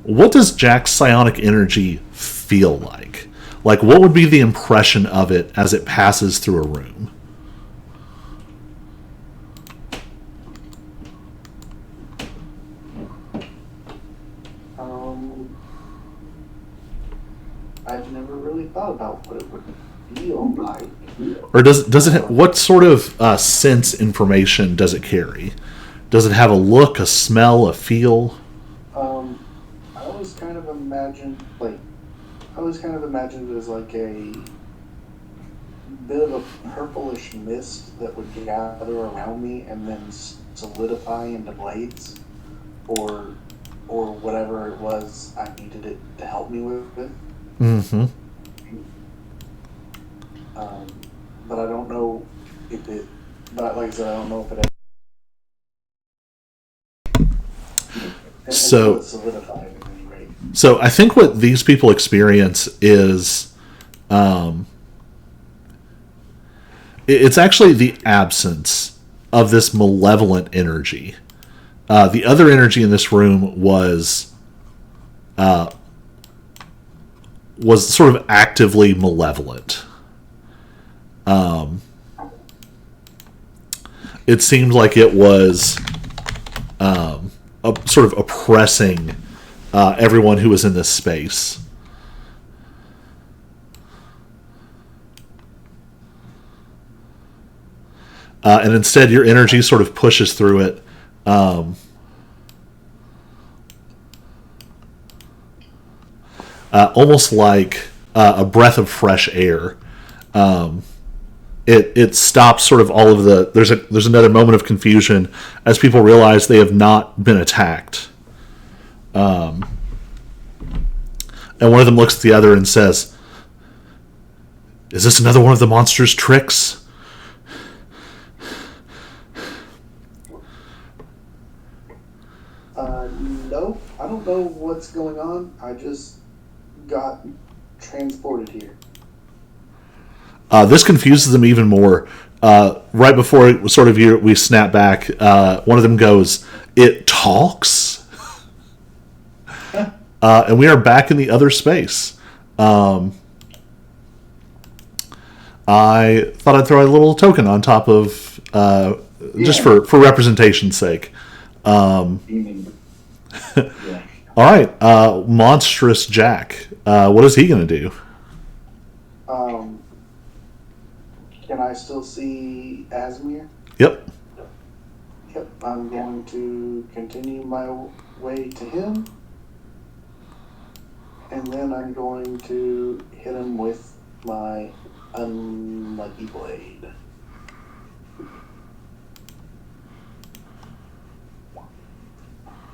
S1: What does Jack's psionic energy feel like? Like, what would be the impression of it as it passes through a room?
S2: I've never really thought about what it would feel like.
S1: Or does it? What sort of sense information does it carry? Does it have a look, a smell, a feel?
S2: I always kind of imagined it as like a bit of a purplish mist that would gather around me and then solidify into blades, or whatever it was I needed it to help me with it.
S1: Mm-hmm.
S2: But I don't know if it. But like I said, I don't know if it.
S1: So
S2: solidified at any rate.
S1: So I think what these people experience is, it's actually the absence of this malevolent energy. The other energy in this room was sort of actively malevolent. It seemed like it was sort of oppressing everyone who was in this space. And instead, your energy sort of pushes through it. Almost like a breath of fresh air. It stops sort of all of the. There's another moment of confusion as people realize they have not been attacked. And one of them looks at the other and says, "Is this another one of the monster's tricks?"
S2: know what's going on. I just got transported here.
S1: This confuses them even more. Right before it was sort of we snap back, one of them goes, "It talks," and we are back in the other space. I thought I'd throw a little token on top of, just for representation's sake.
S4: Yeah.
S1: All right, Monstrous Jack. What is he going to do?
S2: Can I still see Asmir?
S1: Yep.
S2: Yep. I'm going to continue my way to him. And then I'm going to hit him with my unlucky blade.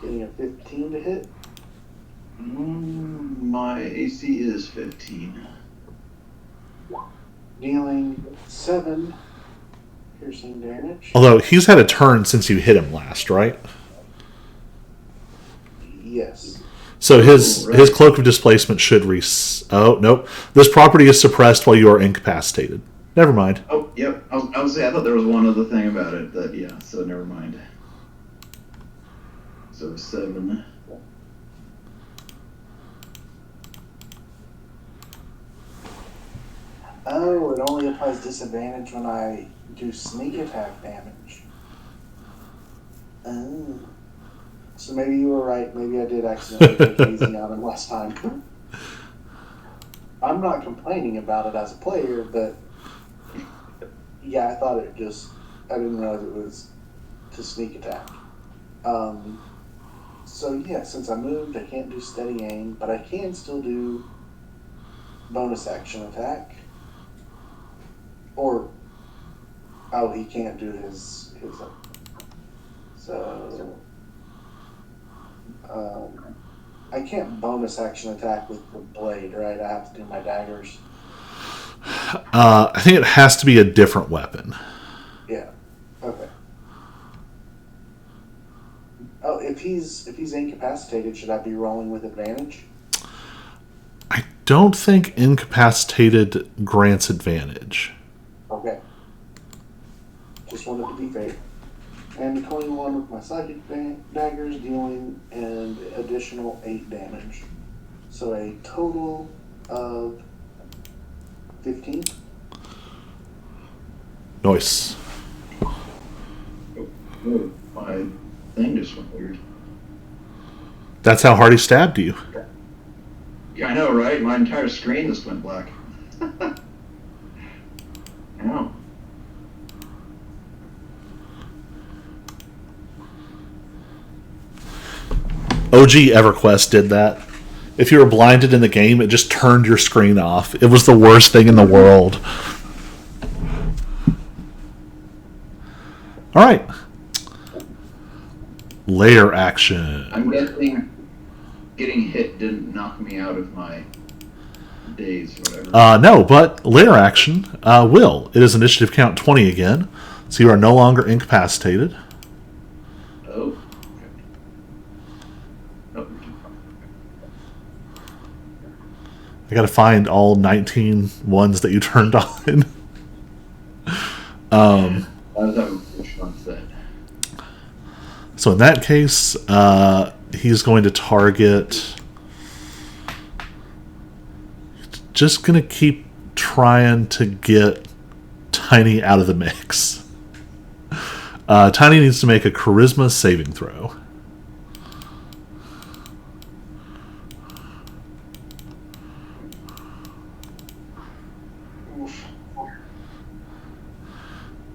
S2: Getting a 15 to hit.
S4: My AC is 15.
S2: Dealing 7 piercing damage.
S1: Although he's had a turn since you hit him last, right?
S2: Yes.
S1: So his cloak of displacement should Oh, nope. This property is suppressed while you are incapacitated. Never mind.
S4: Oh, yep. I was say I thought there was one other thing about it that so never mind. So 7.
S2: Oh, it only applies disadvantage when I do sneak attack damage. Oh. So maybe you were right. Maybe I did accidentally take it easy on him last time. I'm not complaining about it as a player, but yeah, I thought I didn't realize it was to sneak attack. So yeah, since I moved, I can't do steady aim, but I can still do bonus action attack. Or, oh, he can't do his so, I can't bonus action attack with the blade, right? I have to do my daggers.
S1: I think it has to be a different weapon.
S2: Yeah. Okay. Oh, if he's incapacitated, should I be rolling with advantage?
S1: I don't think incapacitated grants advantage.
S2: Okay. Just wanted to be fair. And 21 with my psychic daggers, dealing an additional 8 damage. So a total of 15.
S1: Nice.
S4: Oh, my thing just went weird.
S1: That's how hard he stabbed you.
S4: Yeah, I know, right? My entire screen just went black. Ow.
S1: OG EverQuest did that. If you were blinded in the game, it just turned your screen off. It was the worst thing in the world. All right. Layer action.
S4: I'm guessing getting hit didn't knock me out of my daze or whatever.
S1: No, but layer action will. It is initiative count 20 again, so you are no longer incapacitated.
S4: Oh. Oh.
S1: I gotta find all 19 ones that you turned on.
S4: Which one said?
S1: So in that case, he's going to target... Just gonna keep trying to get Tiny out of the mix. Tiny needs to make a charisma saving throw.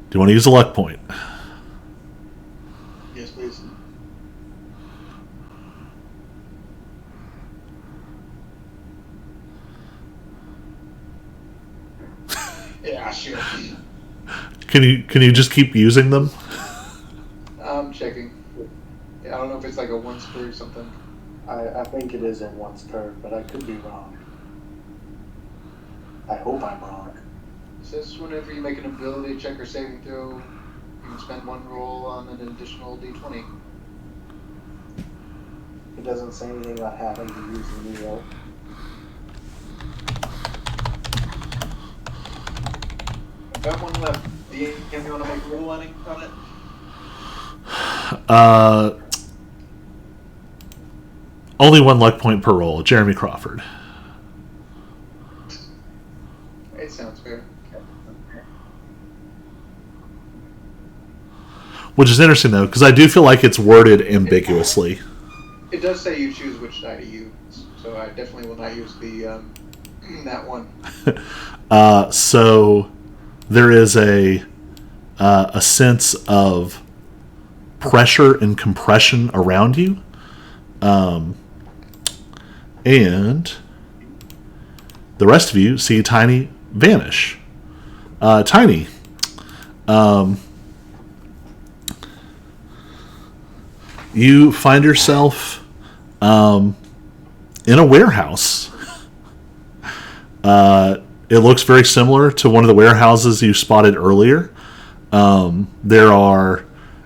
S1: Do you want to use a luck point?
S5: Yes, please. Yeah, sure.
S1: Can you just keep using them?
S3: I'm checking. Yeah, I don't know if it's like a once per or something.
S2: I think it is a once per, but I could be wrong. I hope I'm wrong.
S3: It says whenever you make an ability check or saving throw, you can spend one roll on an additional d20.
S2: doesn't say anything about having to use the meal.
S3: I've got one left. DM, you want to make a roll on it?
S1: Only one luck point per roll. Jeremy Crawford.
S3: It sounds fair.
S1: Which is interesting, though, because I do feel like it's worded ambiguously.
S3: It does say you choose which die to use, so I definitely will not use the that one.
S1: So there is a sense of pressure and compression around you. And the rest of you see Tiny vanish. Tiny, you find yourself in a warehouse. It looks very similar to one of the warehouses you spotted earlier. There are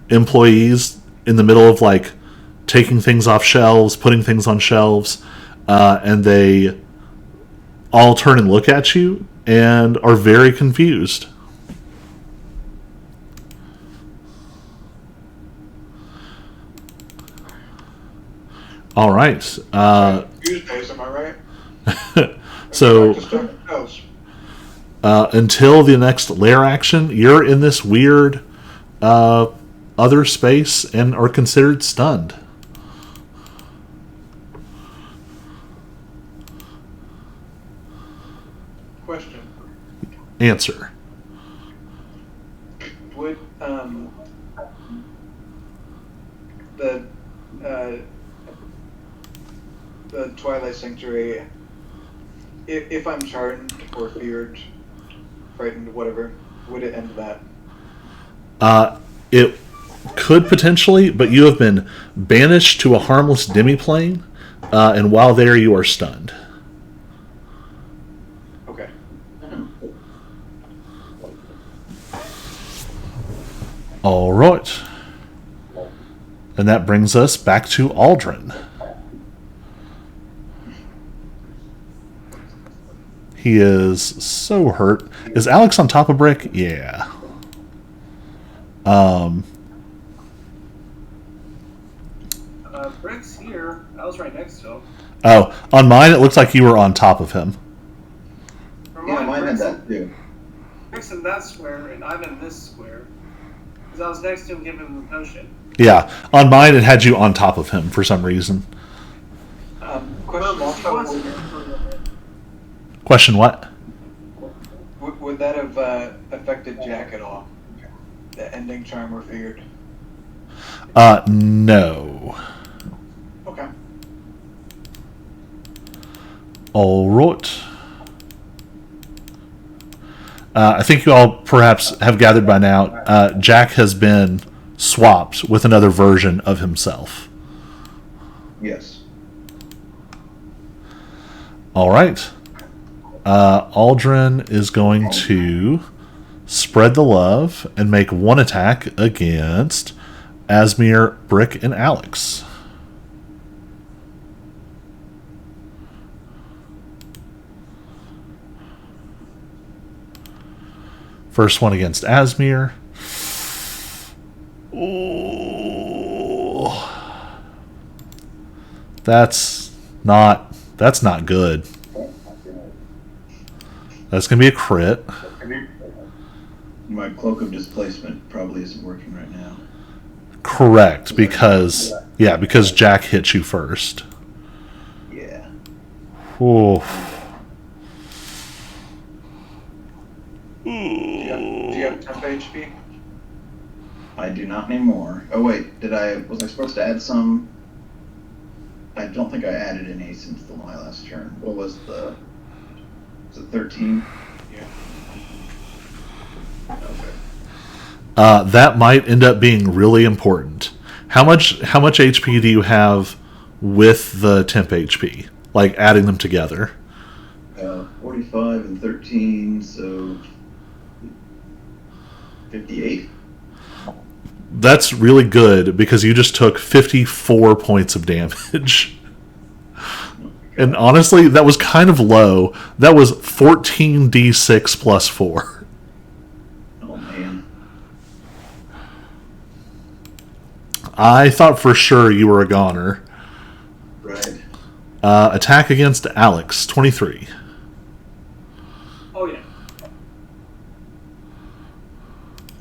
S1: employees in the middle of like taking things off shelves, putting things on shelves, and they all turn and look at you and are very confused. All right.
S3: Tuesdays, am I right?
S1: So
S3: Just talking else.
S1: until the next lair action, you're in this weird other space and are considered stunned.
S3: Question.
S1: Answer.
S3: Would the Twilight Sanctuary, if I'm charmed or feared, frightened, whatever, would it end that?
S1: It could potentially, but you have been banished to a harmless demiplane, and while there you are stunned.
S3: Okay.
S1: All right. And that brings us back to Aldrin. He is so hurt. Is Alex on top of Brick? Yeah.
S6: Brick's here. I was right next to him.
S1: Oh, on mine it looks like you were on top of him.
S6: For
S4: Yeah, mine had
S6: Brick's,
S4: that too.
S6: Brick's in that square, and I'm in this square. Because I was next to him giving him the potion.
S1: Yeah, on mine it had you on top of him for some reason.
S3: Question
S6: Well, he was
S3: also,
S6: here for a little bit.
S1: Question what?
S3: would that have affected Jack at all? The ending charm or feared?
S1: No.
S3: Okay.
S1: All right. I think you all perhaps have gathered by now, Jack has been swapped with another version of himself.
S4: Yes.
S1: All right. Aldrin is going to spread the love and make one attack against Asmir, Brick, and Alex. First one against Asmir. Ooh. That's not good. That's going to be a crit.
S4: My cloak of displacement probably isn't working right now.
S1: Correct, because Jack hit you first.
S4: Yeah.
S1: Ooh.
S3: Do you have temp HP?
S4: I do not anymore. Oh wait, was I supposed to add some? I don't think I added any since my last turn. What was it 13?
S3: Yeah.
S4: Okay.
S1: That might end up being really important. How much HP do you have with the temp HP? Like adding them together?
S4: 45 and 13, so 58.
S1: That's really good because you just took 54 points of damage. And honestly, that was kind of low. That was 14d6 plus 4.
S4: Oh, man.
S1: I thought for sure you were a goner.
S4: Right.
S1: Attack against Alex, 23.
S6: Oh yeah.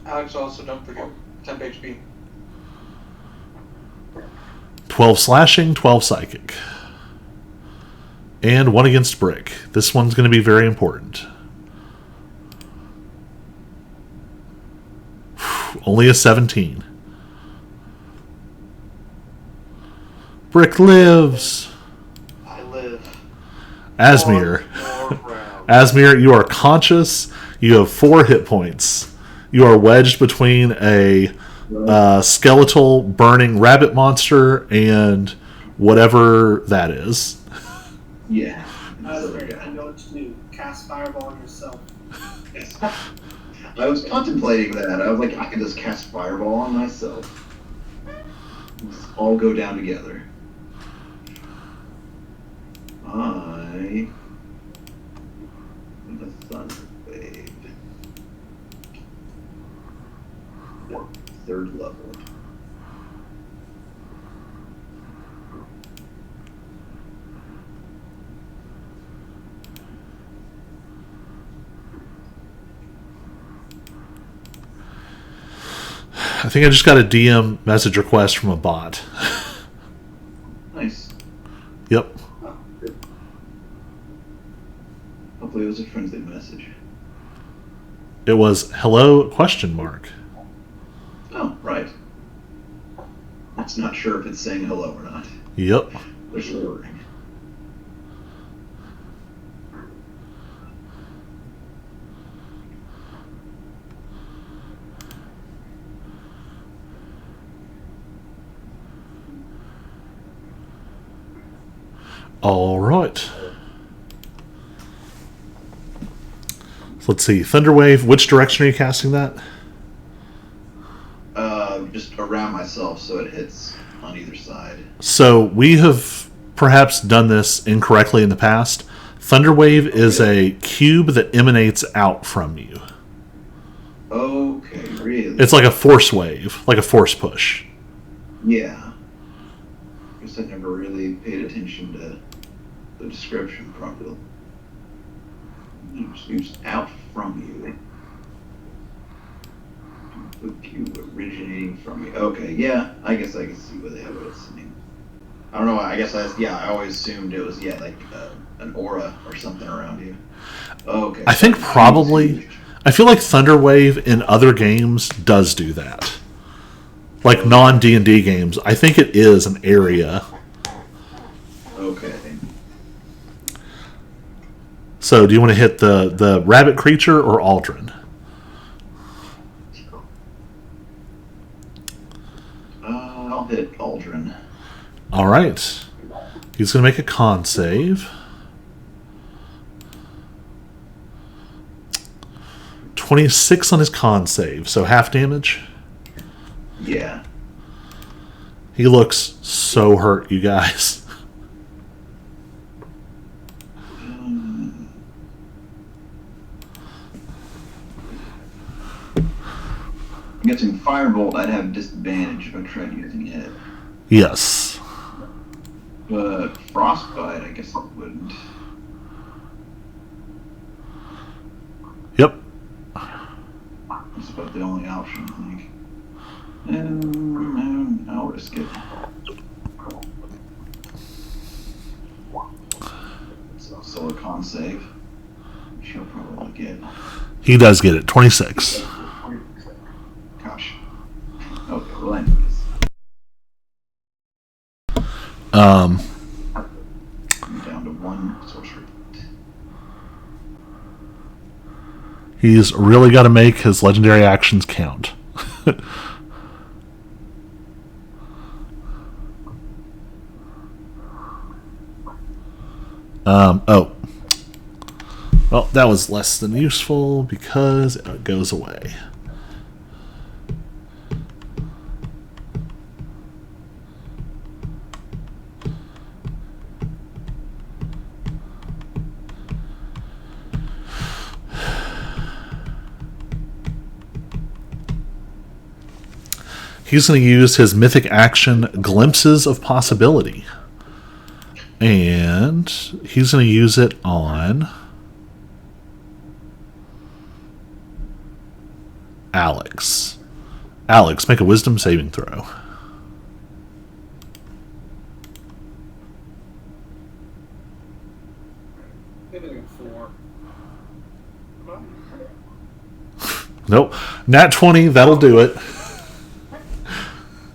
S3: Alex, also don't forget temp HP.
S1: 12 slashing, 12 psychic. And 1 against Brick. This one's going to be very important. Only a 17. Brick lives.
S5: I live.
S1: Asmir.
S5: One more round.
S1: Asmir, you are conscious. You have 4 hit points. You are wedged between a skeletal burning rabbit monster and whatever that is.
S4: Yeah.
S6: I know what to do. Cast Fireball on yourself.
S4: I was contemplating that. I was like, I could just cast Fireball on myself. Let's all go down together. I am a Thunder Wave. Third level.
S1: I think I just got a DM message request from a bot.
S4: Nice.
S1: Yep.
S4: Hopefully it was a friendly message.
S1: It was hello question mark.
S4: Oh, right. It's not sure if it's saying hello or not.
S1: Yep.
S4: They're slurring.
S1: All right. So let's see. Thunderwave, which direction are you casting that?
S4: Just around myself so it hits on either side.
S1: So we have perhaps done this incorrectly in the past. Thunderwave is a cube that emanates out from you.
S4: Okay, really?
S1: It's like a force wave, like a force push.
S4: Yeah. Guess I never really paid attention to the description properly. It's out from you. The cube originating from you. Okay, yeah, I guess I can see where they have it saying. I don't know, I guess I always assumed it was, like an aura or something around you. Okay.
S1: I think probably, I feel like Thunderwave in other games does do that. Like non-D&D games, I think it is an area.
S4: Okay.
S1: So do you want to hit the rabbit creature or Aldrin?
S4: I'll hit Aldrin.
S1: All right. He's going to make a con save. 26 on his con save, so half damage.
S4: Yeah.
S1: He looks so hurt, you guys.
S4: Guessing Firebolt, I'd have disadvantage if I tried using it.
S1: Yes.
S4: But Frostbite, I guess I wouldn't.
S1: Yep.
S4: That's about the only option, I think. And I'll risk it. It's also a con save. She'll probably get.
S1: He does get it. 26.
S4: Gosh. Okay, well, anyways. I'm down to 1 sorcery point.
S1: He's really got to make his legendary actions count. Oh. Well, that was less than useful because it goes away. He's going to use his mythic action, Glimpses of Possibility. And he's going to use it on Alex. Alex, make a wisdom saving throw.
S6: Maybe like a 4. Come on.
S1: Nope. Nat 20, that'll do it.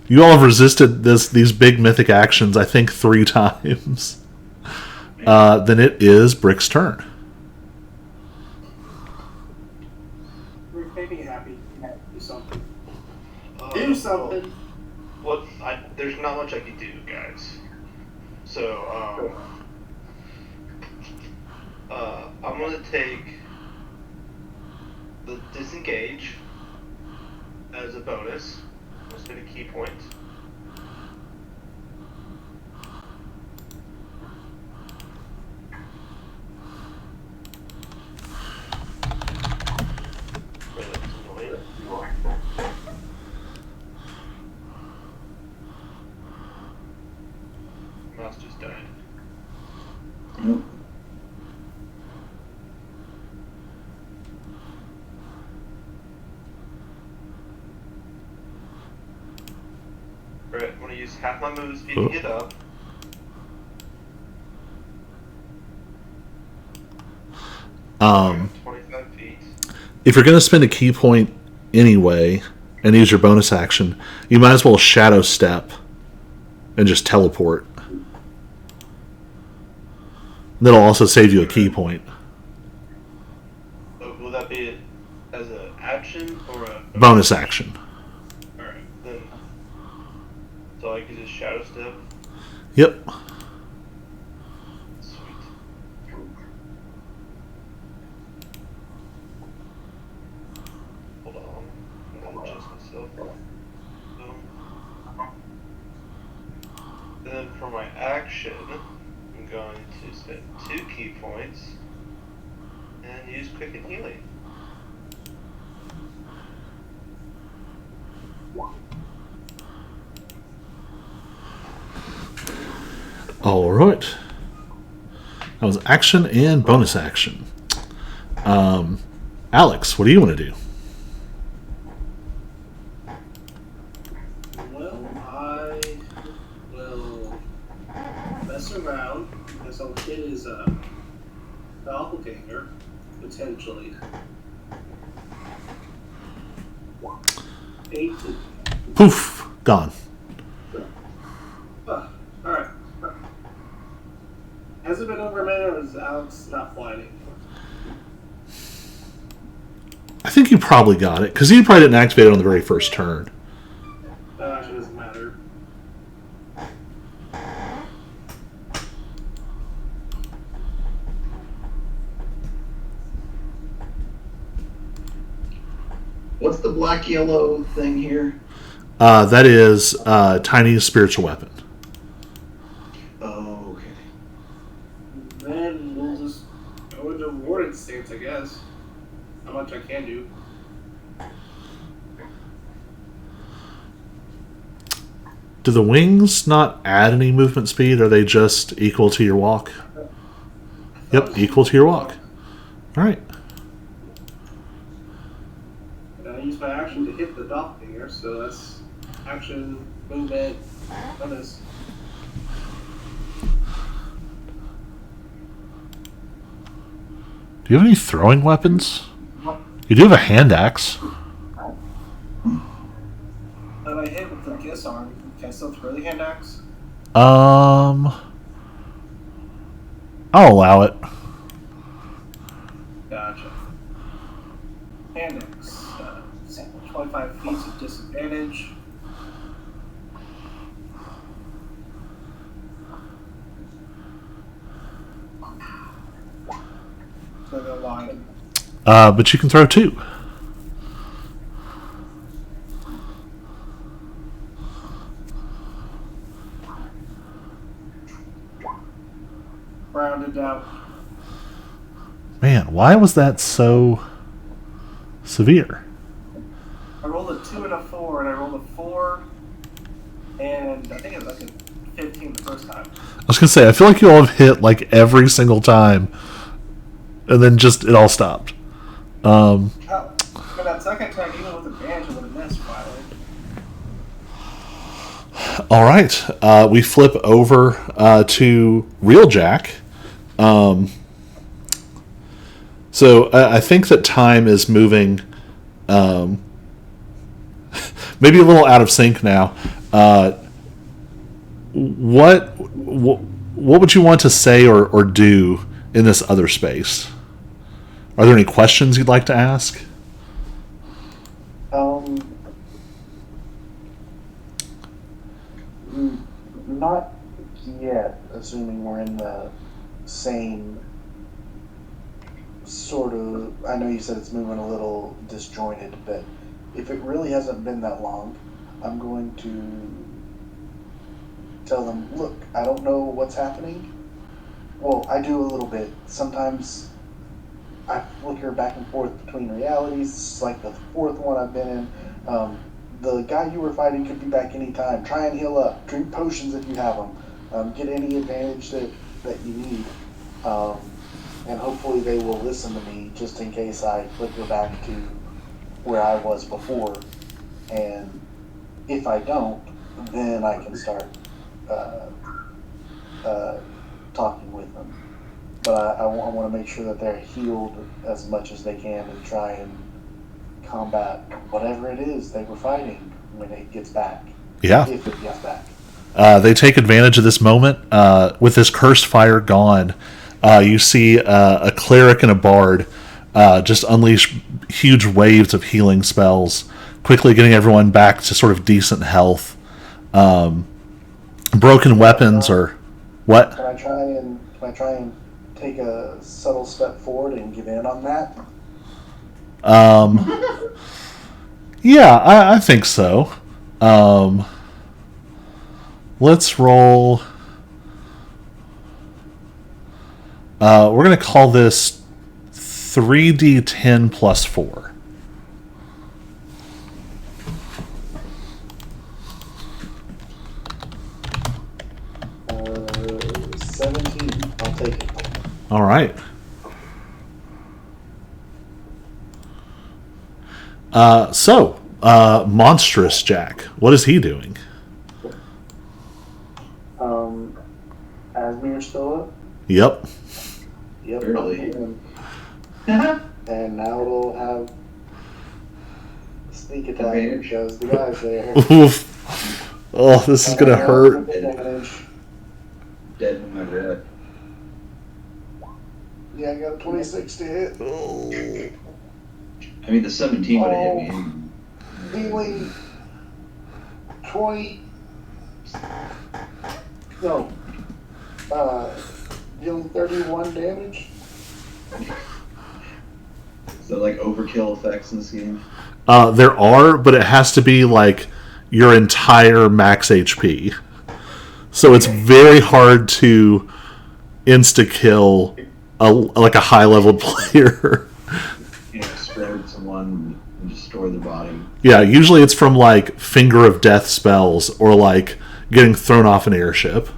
S1: You all have resisted these big mythic actions, I think, 3 times. Then it is Brick's turn.
S6: Rick, make me happy. Do something. Do something.
S5: There's not much I can do, guys. So, I'm gonna take the disengage as a bonus. I'll spend a key point. Really, that's annoying. Mouse just died.
S4: Nope.
S5: Alright, I'm gonna use half my movement speed to get up.
S1: Um,
S5: 25 feet.
S1: if you're going to spend a key point anyway and use your bonus action, you might as well shadow step and just teleport. That'll also save you a key point.
S5: Will that be as an action or a
S1: Bonus action.
S5: Alright, then. So I can just shadow step.
S1: Yep.
S5: Sweet. Hold on. I'm gonna adjust myself. Boom. Then for my action, I'm going to spend 2 key points and use quick and healing.
S1: All right. That was action and bonus action. Alex, what do you want to do?
S6: Well, I will mess around because I'll hit his doppelganger, potentially. 8.
S1: Poof, gone.
S6: Alright. Has it been over a minute or is Alex not whining?
S1: I think you probably got it, because you probably didn't activate it on the very first turn.
S6: That actually doesn't matter.
S4: What's the black yellow thing here?
S1: That is Tiny Spiritual Weapon.
S4: Oh, okay.
S6: Then we'll just go into warded stance, I guess. How much I can do.
S1: Do the wings not add any movement speed? Or are they just equal to your walk? Yep, equal to your walk. All right.
S6: And I use my action to hit the doppelganger, so that's action, movement, bonus.
S1: Do you have any throwing weapons? You do have a hand axe.
S6: If I hit with the kiss arm, can I still throw the hand axe?
S1: I'll allow it.
S6: Gotcha. Hand axe. 25 feet of disadvantage. So go wide.
S1: But you can throw 2.
S6: Rounded out.
S1: Man, why was that so severe?
S6: I rolled rolled a 2 and a 4, and I rolled a 4, and I think it was like a 15 the first time.
S1: I was gonna say, I feel like you all have hit like every single time, and then just it all stopped.
S6: Oh, but that second time, even with advantage, I would have missed finally.
S1: All right, we flip over to Real Jack. So I think that time is moving, maybe a little out of sync now. What would you want to say or do in this other space? Are there any questions you'd like to ask?
S2: Not yet, assuming we're in the same sort of. I know you said it's moving a little disjointed, but if it really hasn't been that long, I'm going to tell them, look, I don't know what's happening. Well, I do a little bit. Sometimes I flicker back and forth between realities. It's like the fourth one I've been in. The guy you were fighting could be back anytime. Try and heal up. Drink potions if you have them. Get any advantage that you need. And hopefully they will listen to me just in case I flicker back to where I was before. And if I don't, then I can start talking with them. But I want to make sure that they're healed as much as they can and try and combat whatever it is they were fighting when it gets back.
S1: Yeah.
S2: If it gets back.
S1: They take advantage of this moment. With this cursed fire gone, you see a cleric and a bard just unleash huge waves of healing spells, quickly getting everyone back to sort of decent health. Broken weapons or what?
S2: Can I try and take a subtle step forward and get in on that?
S1: Yeah, I think so. Let's roll. We're going to call this 3d10 plus 4.
S2: Uh, 17. I'll take it.
S1: All right. So, Monstrous Jack, what is he doing?
S2: Asmir's still up?
S1: Yep.
S2: Yep.
S4: Barely.
S2: And now it'll have sneak attack
S4: Advantage.
S2: because the guy's there.
S1: Oof. Oh, this is going to hurt.
S2: Advantage.
S4: Dead in my red.
S2: Yeah, I got a 26 to hit.
S4: I mean, the 17 would have hit me.
S2: Dealing 20. No. Dealing 31 damage.
S4: Is there like overkill effects in this game?
S1: There are, but it has to be like your entire max HP. So it's very hard to insta-kill like a high-level player.
S4: You know, spread someone and destroy the body.
S1: Yeah, usually it's from like Finger of Death spells or like getting thrown off an airship.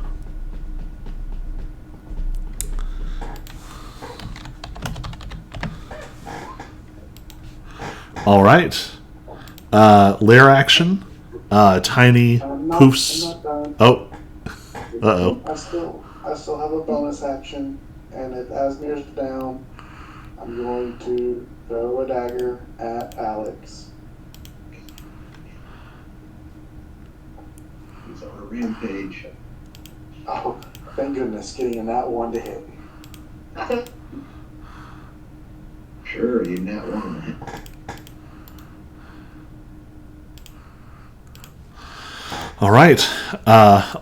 S1: All right. Lair action. Tiny poofs.
S2: I'm not done.
S1: Oh. Uh-oh.
S2: I still have a bonus action, and if Asmir's down, I'm going to throw a dagger at Alex.
S4: He's on a rampage.
S2: Oh, thank goodness, getting in that one to hit.
S4: Sure, you nat one.
S1: All right.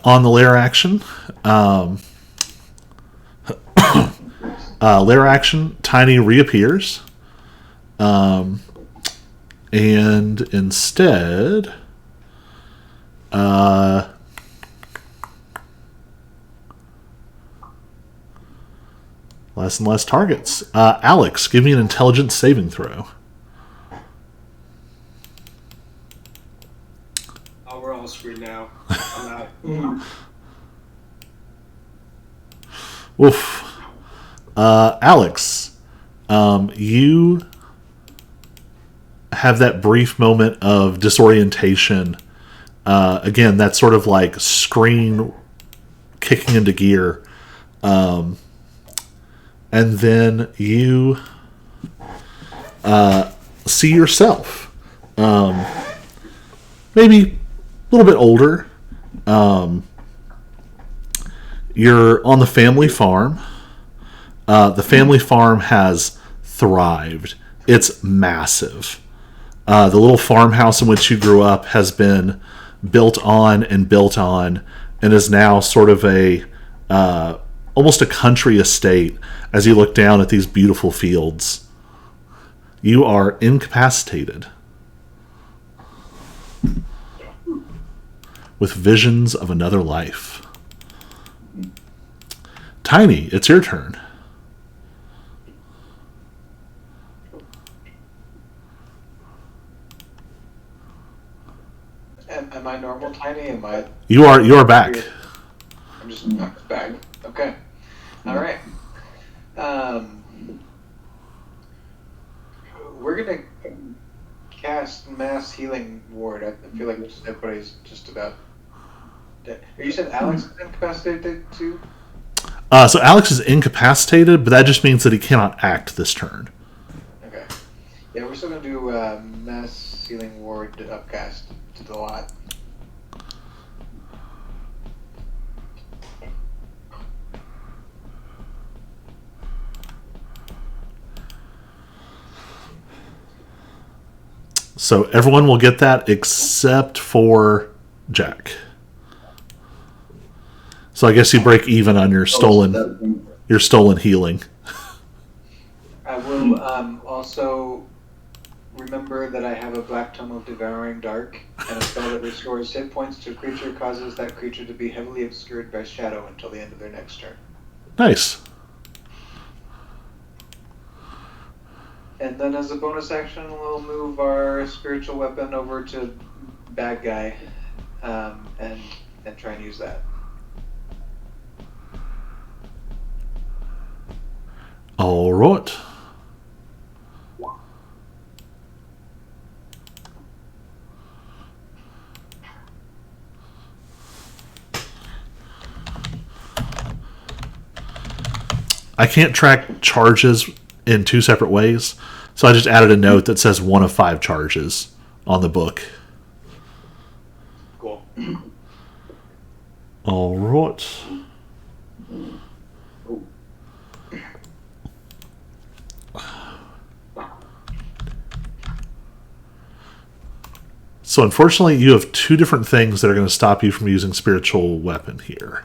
S1: On the lair action. Lair action, Tiny reappears. And instead... less and less targets. Alex, give me an intelligence saving throw.
S6: Oh, we're all screwed now. I'm out.
S1: Oof. Alex, you have that brief moment of disorientation. Again, that's sort of like screen kicking into gear. And then you see yourself. Maybe a little bit older. You're on the family farm. The family farm has thrived. It's massive. The little farmhouse in which you grew up has been built on and is now sort of a almost a country estate as you look down at these beautiful fields. You are incapacitated with visions of another life. Tiny, it's your turn.
S3: Am I normal, Tiny? Am I?
S1: You are back.
S3: I'm just back. Okay. All right. We're gonna cast mass healing ward. I feel like everybody's just about dead. You said Alex is incapacitated too?
S1: So Alex is incapacitated, but that just means that he cannot act this turn.
S3: Okay. Yeah, we're still gonna do mass healing ward upcast to the lot.
S1: So everyone will get that except for Jack. So I guess you break even on your stolen healing.
S3: I will also remember that I have a Black Tome of Devouring Dark, and a spell that restores hit points to a creature causes that creature to be heavily obscured by shadow until the end of their next turn.
S1: Nice.
S3: And then as a bonus action, we'll move our spiritual weapon over to bad guy, and try and use that.
S1: All right. I can't track charges in two separate ways, so I just added a note that says 1 of 5 charges on the book.
S3: Cool.
S1: All right. So unfortunately, you have two different things that are going to stop you from using spiritual weapon here.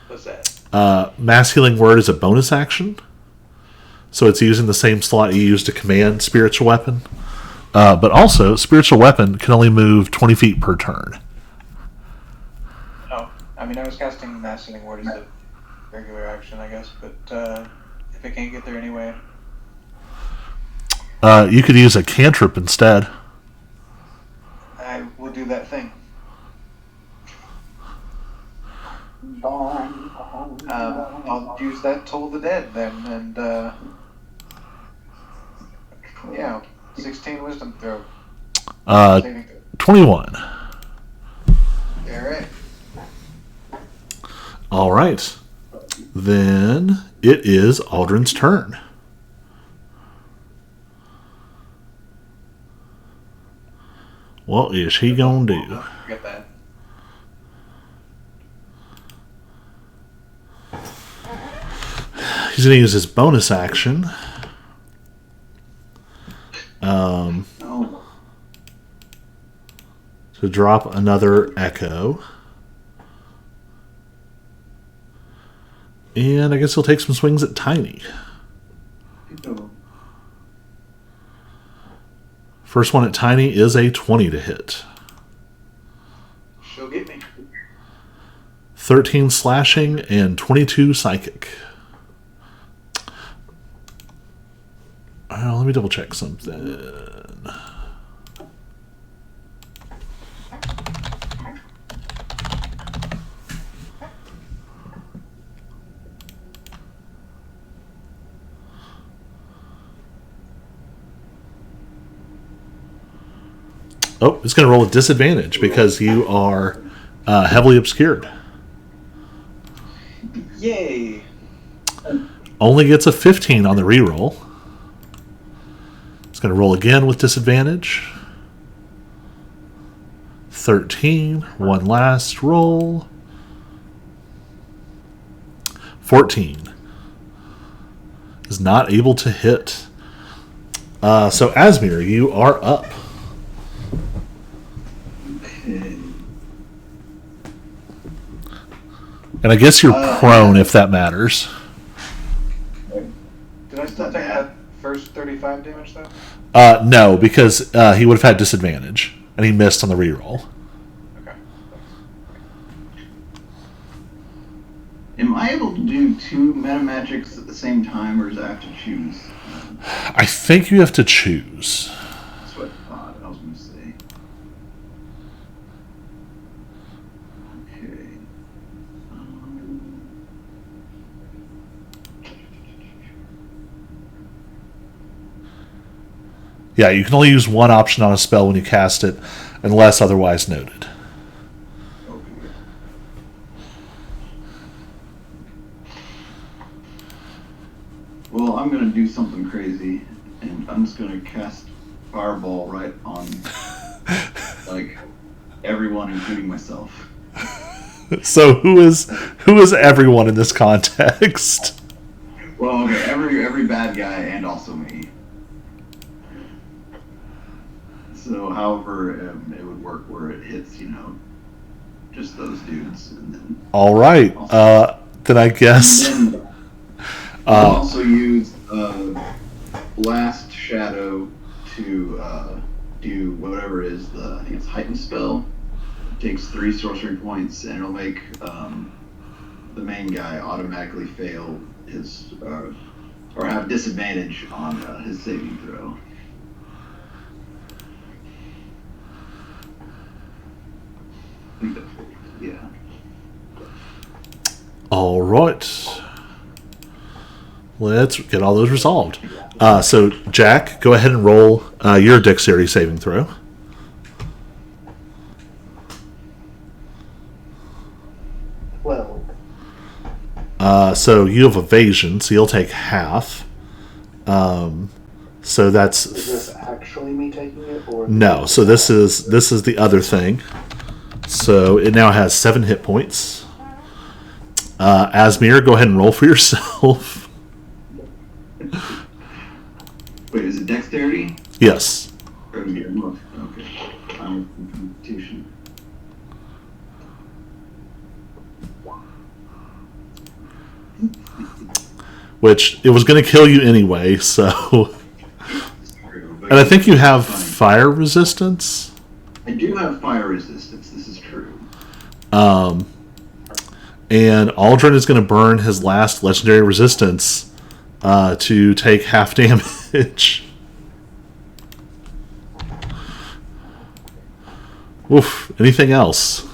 S3: What's that?
S1: Mass Healing Word is a bonus action, so it's using the same slot you use to command spiritual weapon. But also, spiritual weapon can only move 20 feet per turn.
S3: Oh, I mean, I was casting Mass Healing Word as a regular action, I guess, but if I can't get there anyway.
S1: You could use a cantrip instead.
S3: I will do that thing. I'll use that Toll the Dead then, and yeah, 16 Wisdom throw.
S1: 21.
S3: Alright.
S1: All right. Then it is Aldrin's turn. What is he gonna do?
S3: Forget that.
S1: He's gonna use his bonus action. To drop another echo. And I guess he'll take some swings at Tiny. First one at Tiny is a 20 to hit.
S3: She'll get me.
S1: 13 slashing and 22 psychic. Let me double check something. Oh, it's going to roll a disadvantage because you are heavily obscured.
S3: Yay!
S1: Only gets a 15 on the reroll. It's going to roll again with disadvantage. 13. One last roll. 14. Is not able to hit. So, Asmir, you are up.
S4: Okay.
S1: And I guess you're prone if that matters.
S3: Did I still take that first 35 damage though?
S1: No, because he would have had disadvantage. And he missed on the reroll.
S3: Okay.
S4: Am I able to do 2 meta magics at the same time, or does I have to choose?
S1: I think you have to choose.
S4: That's what I thought I was going to say. Okay.
S1: Yeah, you can only use one option on a spell when you cast it, unless otherwise noted.
S4: Okay. Well, I'm going to do something crazy, and I'm just going to cast Fireball right on, like, everyone, including myself.
S1: So who is everyone in this context?
S4: Well, okay, every bad guy and also me. So, however, it would work where it hits, just those dudes, and then.
S1: All right. Then I guess.
S4: And then I'll also use Blast Shadow to do whatever it is. I think it's heightened spell. It takes 3 sorcery points, and it'll make the main guy automatically fail his or have disadvantage on his saving throw. I think that's yeah.
S1: All right. Let's get all those resolved. So, Jack, go ahead and roll your dexterity saving throw.
S2: Well,
S1: So you have evasion, so you'll take half. So that's
S2: is this actually me taking it, or
S1: no. So this is the other thing. So it now has 7 hit points. Asmir, go ahead and roll for yourself.
S4: Wait, is it dexterity?
S1: Yes.
S4: Or is it look? Okay. I'm in competition.
S1: Which it was going to kill you anyway. So, and I think you have fire resistance.
S4: I do have fire resistance. This is true.
S1: And Aldrin is going to burn his last legendary resistance to take half damage. Oof. Anything else?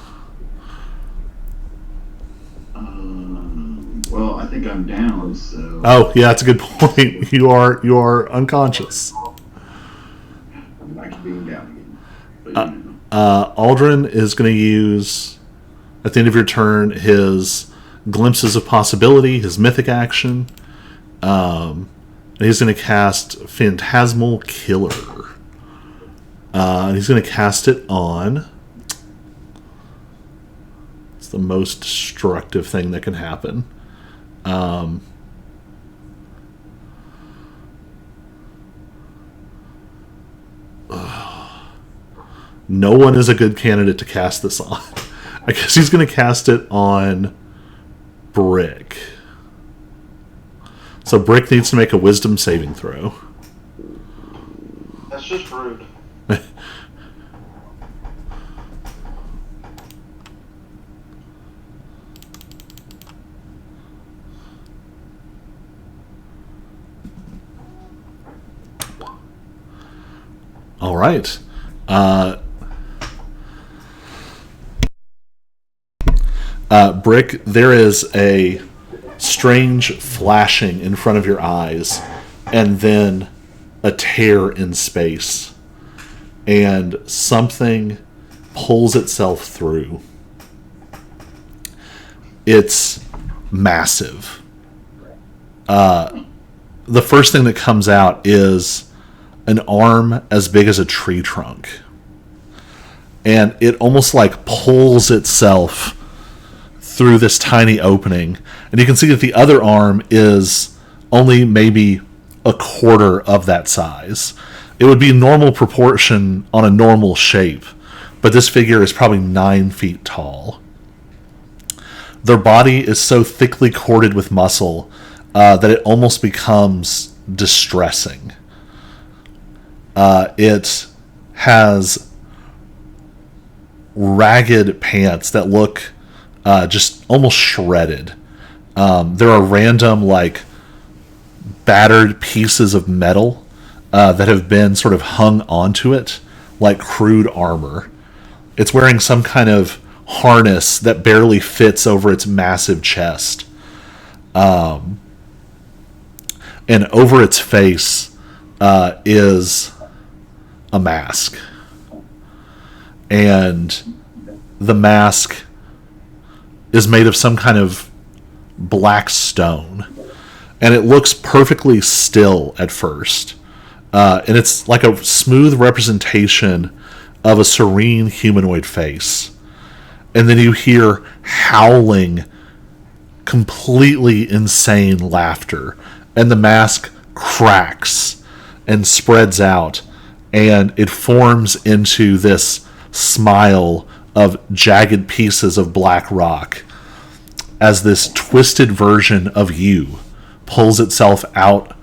S4: Well, I think I'm down. So.
S1: Oh, yeah, that's a good point. You are unconscious.
S4: I'm back to being down again. But,
S1: Aldrin is going to use, at the end of your turn, his Glimpses of Possibility, his mythic action. And he's going to cast Phantasmal Killer. And he's going to cast it on. It's the most destructive thing that can happen. No one is a good candidate to cast this on. I guess he's going to cast it on Brick. So Brick needs to make a wisdom saving throw.
S5: That's just rude.
S1: right. Brick, there is a strange flashing in front of your eyes, and then a tear in space, and something pulls itself through. It's massive. The first thing that comes out is an arm as big as a tree trunk. And it almost like pulls itself through this tiny opening. And you can see that the other arm is only maybe a quarter of that size. It would be normal proportion on a normal shape, but this figure is probably 9 feet tall. Their body is so thickly corded with muscle that it almost becomes distressing. It has ragged pants that look just almost shredded. There are random, like, battered pieces of metal that have been sort of hung onto it, like crude armor. It's wearing some kind of harness that barely fits over its massive chest. And over its face is a mask. And the mask is made of some kind of black stone. And it looks perfectly still at first. And it's like a smooth representation of a serene humanoid face. And then you hear howling, completely insane laughter. And the mask cracks and spreads out. And it forms into this smile of jagged pieces of black rock as this twisted version of you pulls itself out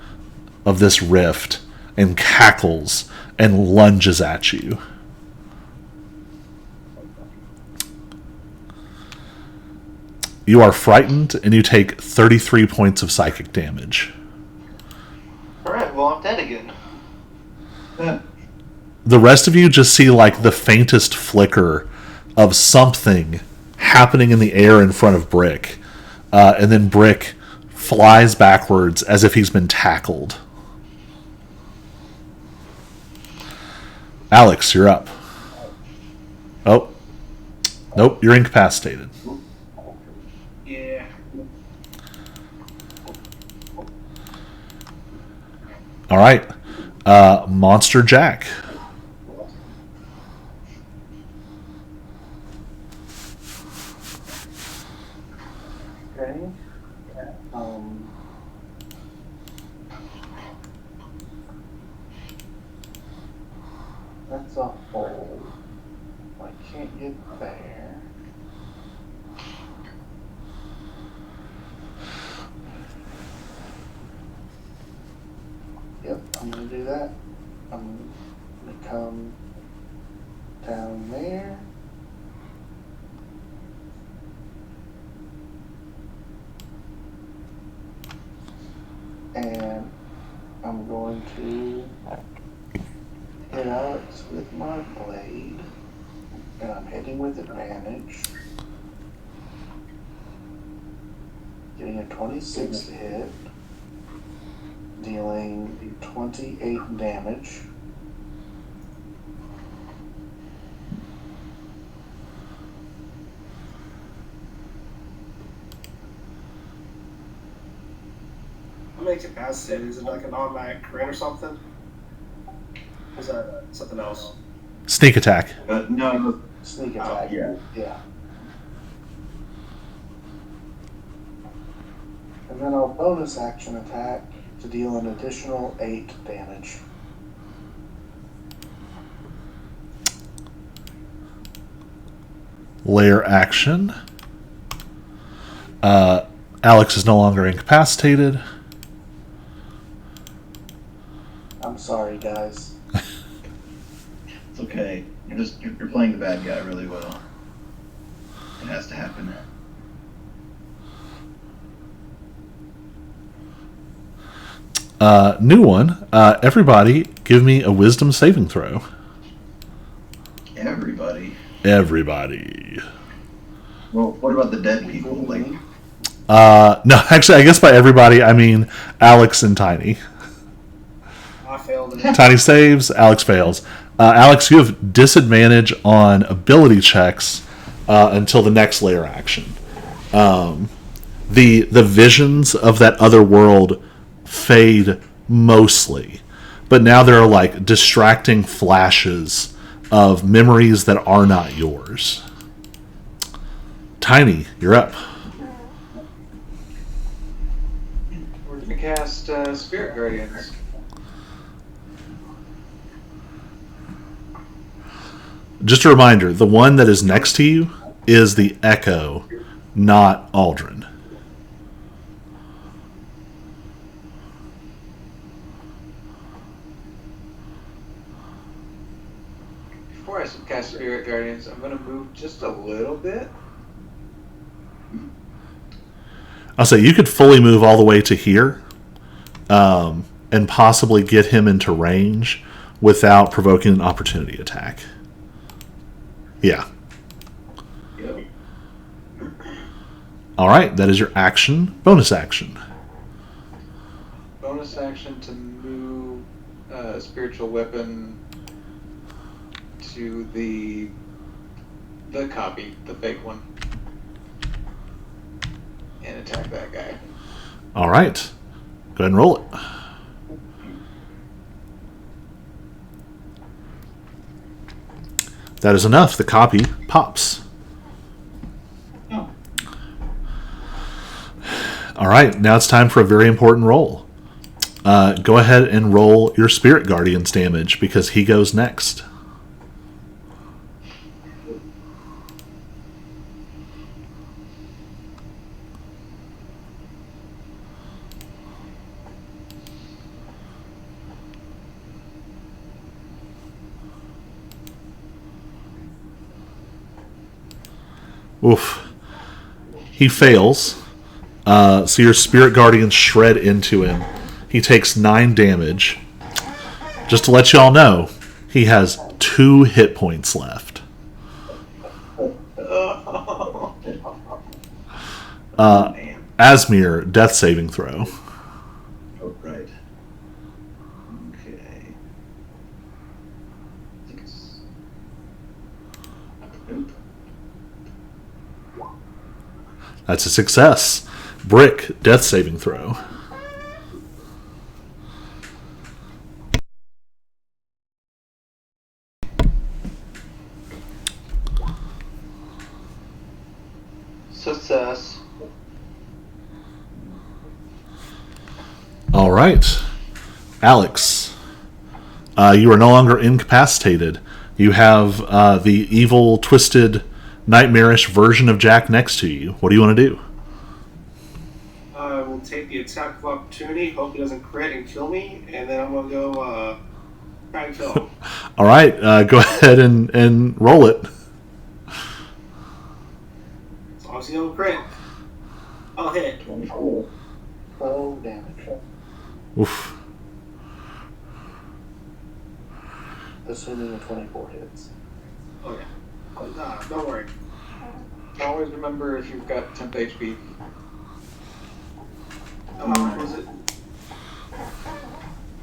S1: of this rift and cackles and lunges at you. You are frightened, and you take 33 points of psychic damage.
S5: Alright, well, I'm dead again.
S1: The rest of you just see like the faintest flicker of something happening in the air in front of Brick. And then Brick flies backwards as if he's been tackled. Alex, you're up. Oh. Nope, you're incapacitated.
S6: Yeah.
S1: All right. Monster Jack.
S2: Okay. That's a hole. I can't get there. Yep, I'm gonna do that. I'm gonna come down there. And I'm going to hit Alex with my blade. And I'm hitting with advantage. Getting a 26 to hit. Dealing 28 damage.
S6: I'm incapacitated. Is it like an automatic crit or something? Or is that something else?
S1: Sneak attack.
S4: No,
S2: Sneak attack.
S4: yeah.
S2: Yeah. And then I'll bonus action attack to deal an additional 8 damage.
S1: Layer action. Alex is no longer incapacitated.
S2: I'm sorry, guys.
S4: It's okay. You're playing the bad guy really well. It has to happen.
S1: New one. Everybody, give me a wisdom saving throw. everybody.
S4: Well, what about the dead people? Like,
S1: No, actually, I guess by everybody, I mean Alex and Tiny.
S6: I failed it.
S1: Tiny saves, Alex fails. Alex, you have disadvantage on ability checks until the next layer action. The visions of that other world fade mostly, but now there are like distracting flashes of memories that are not yours. Tiny, you're up.
S3: We're gonna cast Spirit Guardians.
S1: Just a reminder, the one that is next to you is the Echo, not Aldrin.
S3: Before I cast Spirit Guardians, I'm gonna move just a little bit.
S1: I'll say you could fully move all the way to here and possibly get him into range without provoking an opportunity attack. Yeah.
S4: yep.
S1: All right, that is your action. Bonus action.
S3: Bonus action to move spiritual weapon to the copy, the fake one, and attack that guy.
S1: All right. Go ahead and roll it. That is enough. The copy pops.
S4: Oh.
S1: All right, now it's time for a very important roll. Go ahead and roll your Spirit Guardian's damage because he goes next. Oof. He fails. So your Spirit Guardians shred into him. He takes 9 damage. Just to let you all know, he has 2 hit points left.
S4: Man.
S1: Asmir, death saving throw.
S4: Oh, right. Okay. I think it's... Nope.
S1: That's a success. Brick, death saving throw.
S5: Success.
S1: All right. Alex, you are no longer incapacitated. You have the evil, twisted, nightmarish version of Jack next to you. What do you want to do?
S6: I will take the attack of opportunity, hope he doesn't crit and kill me, and then I'm going to go try and kill him.
S1: All right. Go ahead and roll it.
S6: As long as he don't crit, I'll hit.
S2: 24. 12 damage.
S1: Oof.
S2: Assuming the 24 hits.
S6: Oh, yeah. But, don't worry.
S3: Always remember if you've got temp HP.
S6: Was it?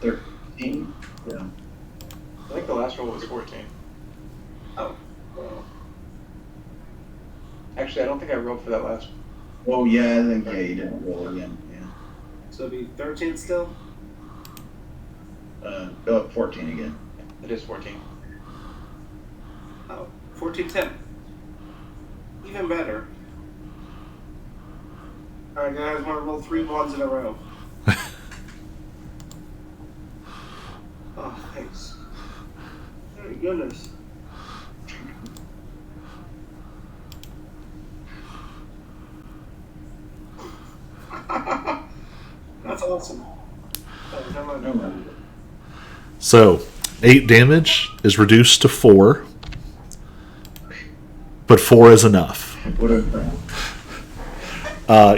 S4: 13? Yeah.
S3: I think the last roll was 14.
S6: Oh. Well,
S3: Actually, I don't think I rolled for that last.
S4: Oh, yeah, I think, yeah, you didn't roll again. Yeah.
S6: so it'll be 13 still?
S4: Go up 14 again.
S3: It is 14.
S6: Oh, 14-10. Even better. Alright, guys, want to roll 3 ones in a row. Oh, thanks. Oh, goodness. That's awesome. Oh, never mind.
S4: No, no.
S1: So, 8 damage is reduced to 4, but 4 is enough.
S4: What a...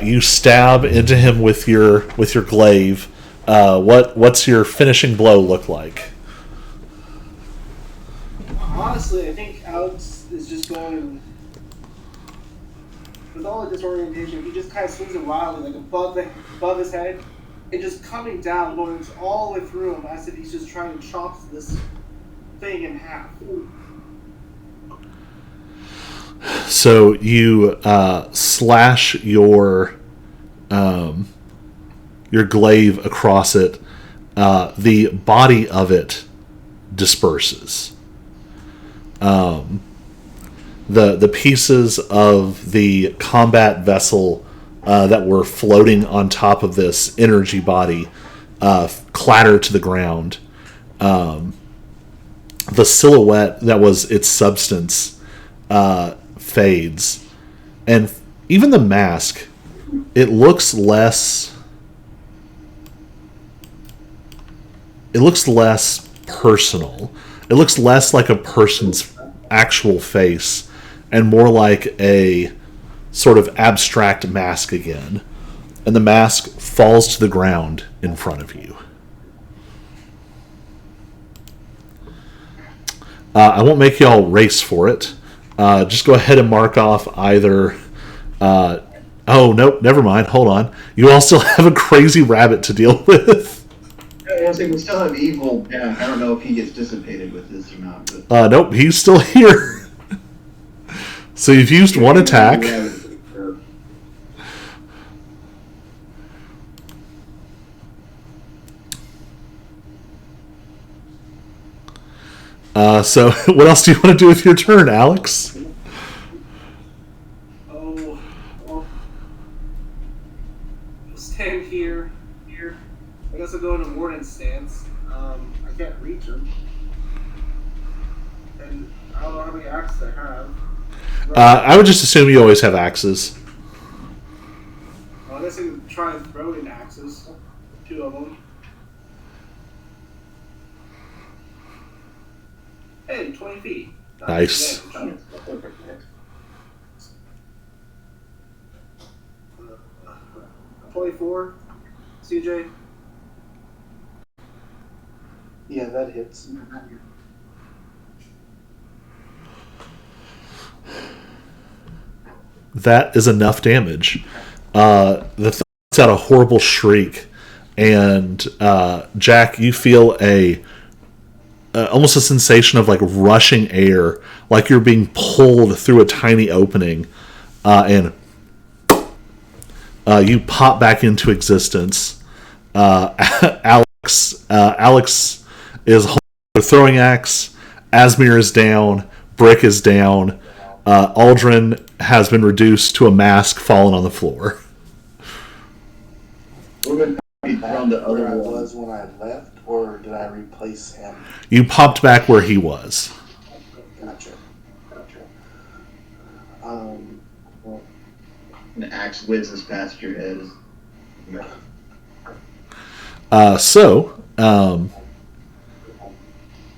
S1: You stab into him with your glaive. What's your finishing blow look like?
S6: I Honestly, I think Alex is just going with all the disorientation. He just kind of swings it wildly, like above his head, and just coming down, going all the way through him, as if he's just trying to chop this thing in half.
S1: So you slash your glaive across it. The body of it disperses. The pieces of the combat vessel that were floating on top of this energy body clatter to the ground. The silhouette that was its substance fades, and even the mask, it looks less personal. It looks less like a person's actual face and more like a sort of abstract mask again. And the mask falls to the ground in front of you. I won't make y'all race for it. Just go ahead and mark off either... oh, nope, never mind. Hold on. You all still have a crazy rabbit to deal with.
S4: I was saying we still have evil. Yeah, I don't know if he gets dissipated with this or not. But...
S1: Nope, he's still here. So you've used one attack. So what else do you want to do with your turn, Alex?
S6: Oh, well, I'll stand here. I guess I'll go into Warden's stance. I can't reach him. And I don't know how many axes I have.
S1: I would just assume you always have axes.
S6: Well, I guess I can try and throw in axes. 2 of them. Hey, 20 feet.
S1: Nice.
S6: 24. CJ?
S2: Yeah, that hits.
S1: That is enough damage. The thing lets out a horrible shriek, and Jack, you feel almost a sensation of like rushing air, like you're being pulled through a tiny opening, and you pop back into existence. Alex is holding a throwing axe. Asmir is down. Brick is down. Aldrin has been reduced to a mask fallen on the floor.
S4: We're going to be thrown to
S2: Where I
S4: other
S2: was
S4: ones.
S2: when I left, or did I replace him?
S1: You popped back where he was.
S2: Gotcha. Well,
S4: An axe whizzes past your head.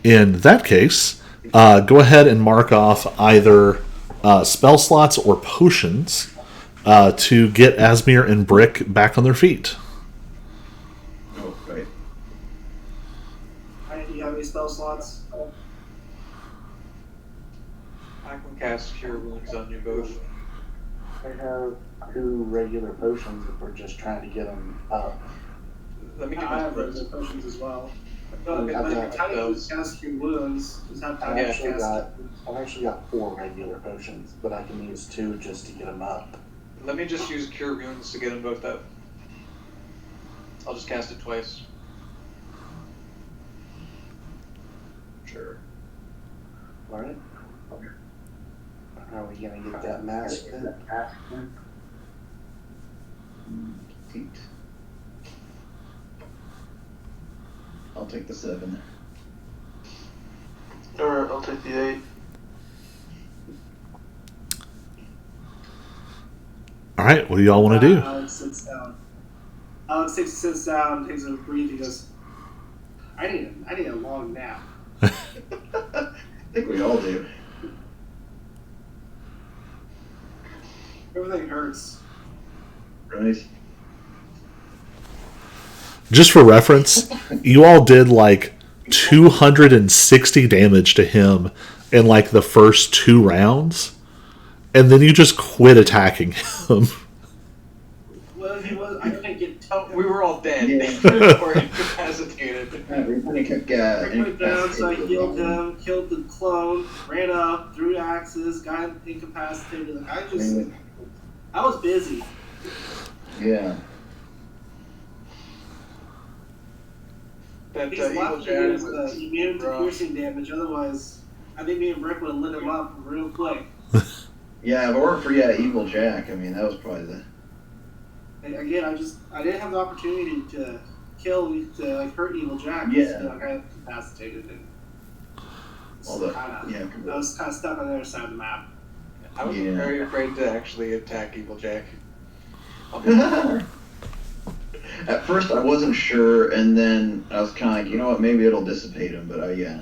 S1: In that case, go ahead and mark off either spell slots or potions to get Asmir and Brick back on their feet.
S4: Oh, right.
S6: Do you have any spell slots?
S3: I can cast Cure Wounds on you both.
S2: I have 2 regular potions if we're just trying to get them up.
S3: Let me get
S6: I
S3: my
S6: have
S3: spreads.
S6: those potions as well.
S2: I've
S6: But
S2: got
S6: tiny boots cast your wounds. Just have time
S2: I've
S6: to cast
S2: actually got 4 regular potions, but I can use 2 just to get them up.
S3: Let me just use Cure Wounds to get them both up. I'll just cast it twice.
S4: Sure.
S2: Alright? Are we gonna get that mask then?
S4: Eight. I'll take the 7.
S5: Alright, I'll take the 8.
S1: Alright, what do y'all want to do?
S6: Alex sits down. Alex sits down, takes a breathe. He goes, I need a long nap.
S4: I think we all do.
S6: Everything hurts.
S4: Right?
S1: Just for reference, you all did like 260 damage to him in like the first 2 rounds, and then you just quit attacking him.
S6: Well, he was. I couldn't get.
S3: Oh, we were all dead.
S4: Yeah.
S3: Or incapacitated.
S4: Everybody kept
S6: I put it down, so I healed him, killed the clone, ran up, threw axes, got incapacitated. I was busy.
S4: Yeah.
S3: That
S6: He's
S3: evil
S6: lucky
S3: Jack
S6: with
S3: was
S6: immune to
S3: rough.
S6: piercing damage. Otherwise, I think me and Brick would have lit him up real quick.
S4: Yeah, if it weren't for Evil Jack, I mean, that was probably the.
S6: And again, I didn't have the opportunity to hurt Evil Jack.
S4: Yeah.
S6: So I got incapacitated and
S4: All the,
S6: I
S4: yeah,
S6: was kind of stuck on the other side of the map.
S3: I was
S4: Yeah.
S3: very afraid to actually attack Evil Jack.
S4: At first, I wasn't sure, and then I was kind of like, you know what, maybe it'll dissipate him, but yeah.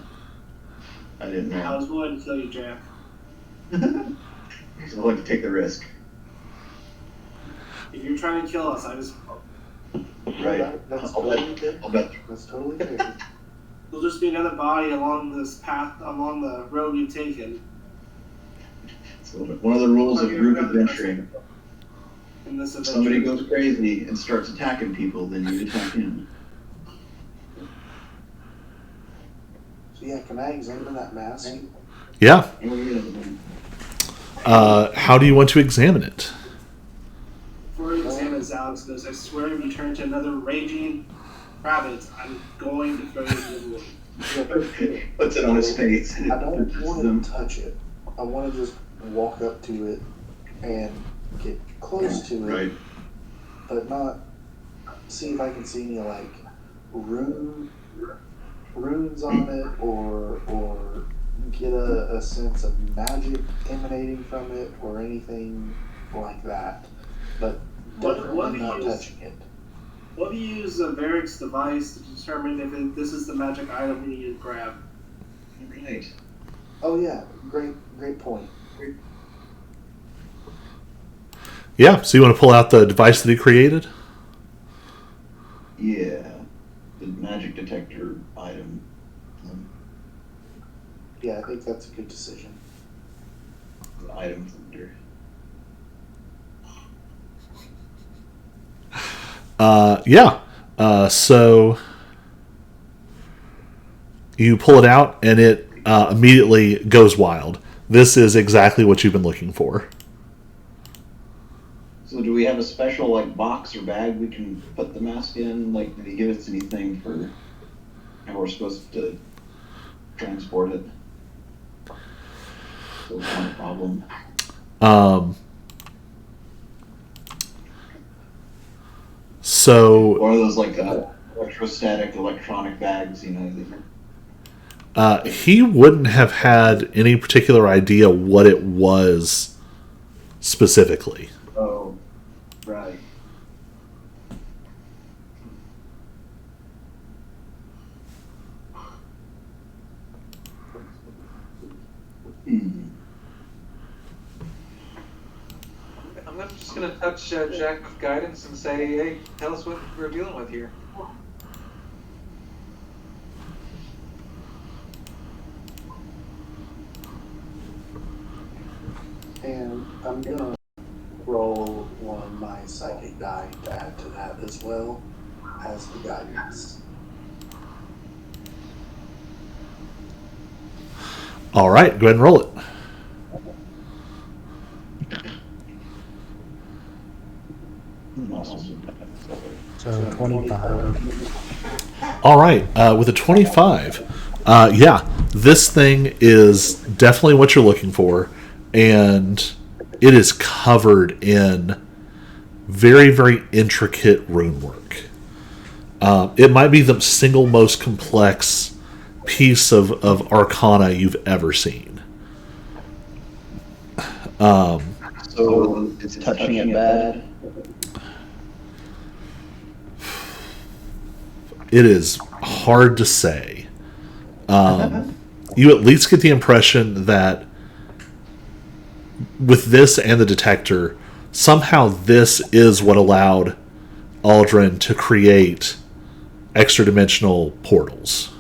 S4: I didn't
S6: I
S4: know.
S6: was willing to kill you, Jack.
S4: So I like to take the risk.
S6: If you're trying to kill us, I just
S4: Right.
S2: That's
S4: I'll bet.
S2: totally fair.
S4: I'll bet.
S2: That's totally fair.
S6: there'll just be another body along this path, along the road you've taken.
S4: It's a little bit. One of the rules of group adventuring.
S6: In this
S4: If
S6: adventure.
S4: somebody goes crazy and starts attacking people, then you attack him.
S2: So yeah, can I examine that mask?
S1: Yeah.
S4: Oh, yeah.
S1: How do you want to examine it?
S6: Before he examines Alex goes, I swear if you turn into another raging rabbit, I'm going to throw you into the wood.
S4: Puts it on his face.
S2: I don't want to touch it. I want to just walk up to it and get close to it,
S4: Right.
S2: but not see if I can see any like runes on it, or get a sense of magic emanating from it, or anything like that. But
S6: What
S2: definitely
S6: do you
S2: not
S6: use?
S2: touching it.
S6: What do you use Varric's device to determine if this is the magic item we need to grab?
S4: Right.
S2: Oh yeah, great point.
S1: Yeah, so you want to pull out the device that he created?
S4: Yeah. The magic detector item.
S2: Yeah, I think that's a good decision.
S4: The item folder.
S1: Yeah. So you pull it out, and it immediately goes wild. This is exactly what you've been looking for.
S4: So do we have a special like box or bag we can put the mask in? Like, did he give us anything for how we're supposed to transport it? So it's not a problem.
S1: So
S4: Or are those like electrostatic electronic bags, you know?
S1: he wouldn't have had any particular idea what it was specifically.
S4: Oh, right. Hmm.
S3: I'm just gonna touch Jack with guidance and say, hey, tell us what we're dealing with here.
S2: And I'm gonna roll one of my psychic die to add to that as well as the guidance.
S1: All right, go ahead and roll it.
S4: Awesome.
S7: So 25.
S1: All right, with a 25, yeah, this thing is definitely what you're looking for, and it is covered in very, very intricate rune work. It might be the single most complex piece of arcana you've ever seen.
S4: So it's touching it bad.
S1: It is hard to say. You at least get the impression that with this and the detector, somehow this is what allowed Aldrin to create extra-dimensional portals.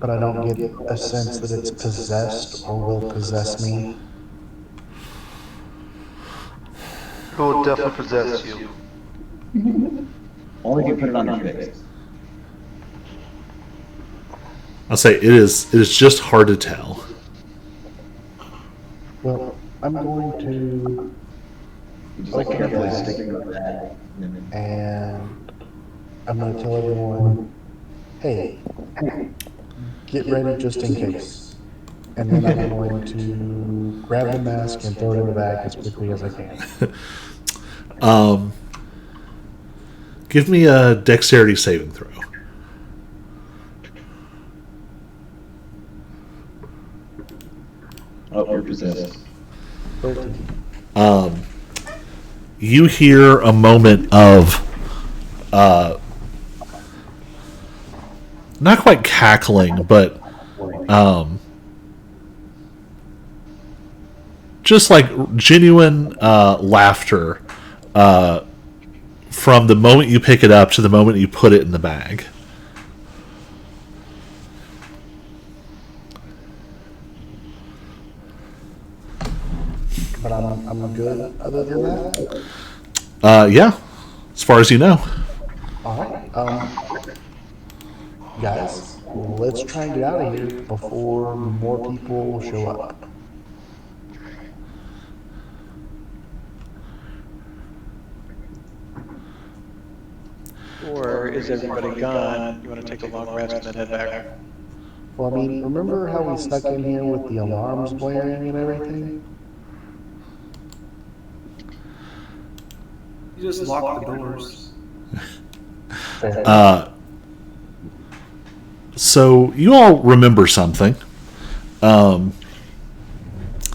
S7: but I don't get a sense that it's possessed or will possess me.
S8: Who will definitely possess you?
S4: Or you can put it on your face.
S1: I'll say it is just hard to tell.
S7: Well, I'm going to
S4: Like
S7: carefully
S4: stick
S7: stick
S4: with that.
S7: and I'm going to tell everyone, hey, get ready just in case. And then I'm going to grab the mask and throw it in the bag as quickly as I can.
S1: Give me a dexterity saving throw.
S4: Oh, you're possessed.
S1: You hear a moment of not quite cackling, but just like genuine laughter from the moment you pick it up to the moment you put it in the bag.
S7: But I'm good other than that.
S1: Yeah, as far as you know.
S7: All right. Guys, let's try and get out of here before more people show up.
S8: Or is everybody gone? You want to take a long rest and then head back?
S7: Well, I mean, remember how we snuck in here with the alarms blaring and everything?
S6: You just lock the doors.
S1: So you all remember something.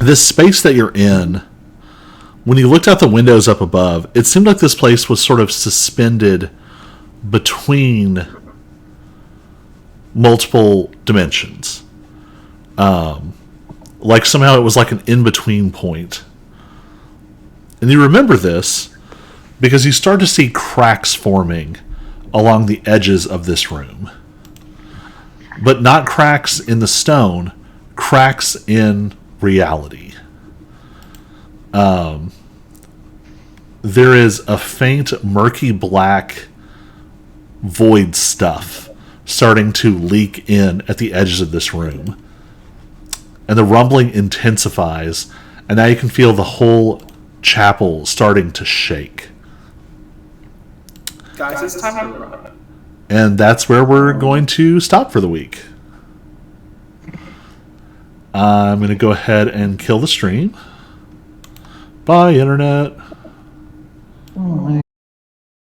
S1: This space that you're in, when you looked out the windows up above, it seemed like this place was sort of suspended between multiple dimensions. Like somehow it was like an in-between point. And you remember this because you start to see cracks forming along the edges of this room. But not cracks in the stone, cracks in reality. There is a faint, murky black void stuff starting to leak in at the edges of this room. And the rumbling intensifies, and now you can feel the whole chapel starting to shake.
S6: Guys, it's time to run.
S1: And that's where we're going to stop for the week. I'm going to go ahead and kill the stream. Bye, Internet.
S4: Oh,